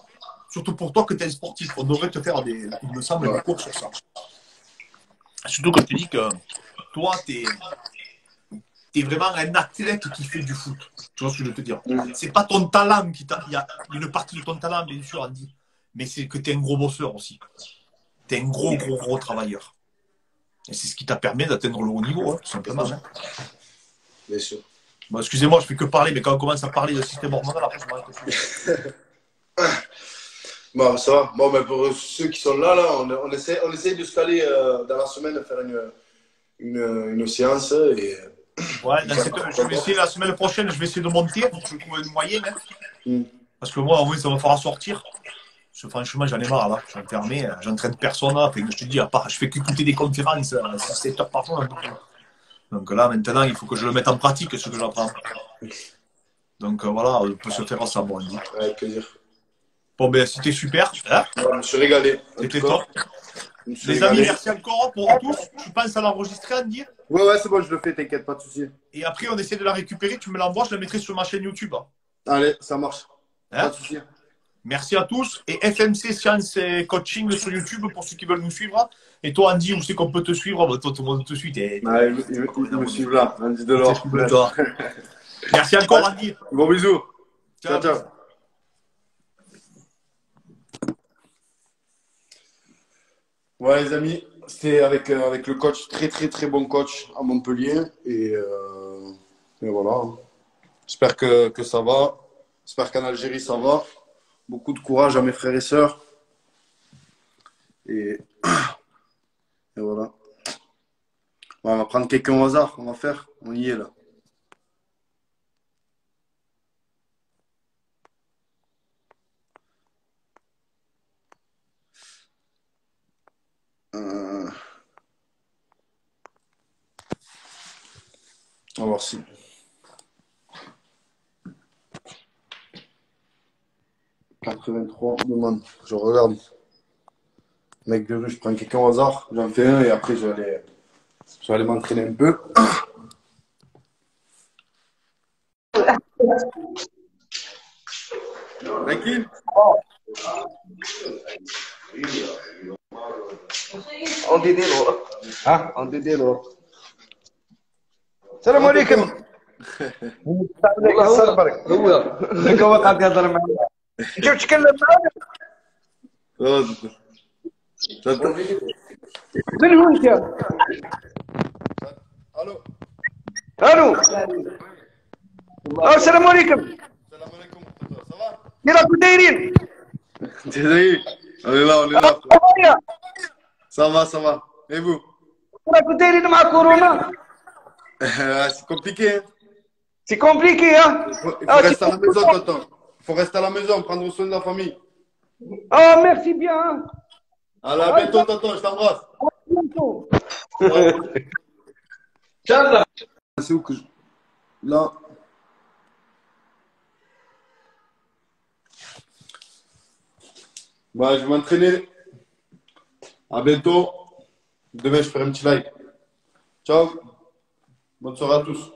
surtout pour toi que tu es sportif. On devrait te faire il me semble, des cours sur ça. Surtout que je te dis que toi, tu es vraiment un athlète qui fait du foot. Tu vois ce que je veux te dire? C'est pas ton talent qui t'a. Il y a une partie de ton talent, bien sûr, Andy. Mais c'est que tu es un gros bosseur aussi. Tu es un gros travailleur. Et c'est ce qui t'a permis d'atteindre le haut niveau, hein, tout simplement. Hein. Bien sûr. Bon, excusez-moi, je fais que parler, mais quand on commence à parler de système hormonal, après, je m'arrête. Bon, ça va. Bon, mais pour ceux qui sont là, on essaie de se caler dans la semaine, faire une séance. Et... Ouais, je vais essayer la semaine prochaine, je vais essayer de monter pour que je trouve une moyenne. Hein. Parce que moi, en vrai, ça va falloir sortir. Parce que franchement, j'en ai marre là. Je suis enfermé, j'entraîne personne. Fait que je te dis, à part, je fais qu'écouter des conférences 6-7 heures par jour. Donc là, maintenant, il faut que je le mette en pratique, ce que j'apprends. Donc voilà, on peut se faire ça, bon, Andy. Avec plaisir. Bon, ben, c'était super. Hein, je me suis régalé. c'était top. Les amis, merci encore pour tous. Tu penses à l'enregistrer, Andy? Ouais, c'est bon, je le fais, t'inquiète, pas de souci. Et après, on essaie de la récupérer. Tu me l'envoies, je la mettrai sur ma chaîne YouTube. Allez, ça marche. Hein? Pas de souci. Merci à tous. Et FMC Science et Coaching sur YouTube pour ceux qui veulent nous suivre. Et toi, Andy, où c'est qu'on peut te suivre? Bah, toi, tout le monde te suit. Ils me suivent là, Andy Delors. Merci encore, Andy. Bon bisous. Ciao, ciao. Ouais, les amis, c'était avec le coach, très bon coach à Montpellier. Et voilà. J'espère que ça va. J'espère qu'en Algérie, ça va. Beaucoup de courage à mes frères et sœurs. Et voilà. Bon, on va prendre quelqu'un au hasard. On va faire. On y est là. On va voir si. « 83 demande. Je regarde. Mec de rue, je prends quelqu'un au hasard. J'en fais un et après je vais aller m'entraîner un peu. Tranquille. On dit des lots. Ah, on dit des lots. السلام عليكم. الله يبارك. هو لك وقع تهضر معايا. انت تتكلم معايا. من هو انت؟ الو. الو. السلام عليكم. السلام عليكم. Ça va? كي راكم دايرين؟ Désolé. On est là. Ça va. Et vous? كي راكم دايرين مع كورونا؟ C'est compliqué. Hein? C'est compliqué, hein? Il faut rester à la maison, tonton. Il faut rester à la maison, prendre soin de la famille. Ah, merci bien. Hein? Allez, à bientôt, tonton, je t'embrasse. À bientôt. C'est où que je... Là. Bah, je vais m'entraîner. À bientôt. Demain, je ferai un petit live. Ciao. Bonne soirée à tous.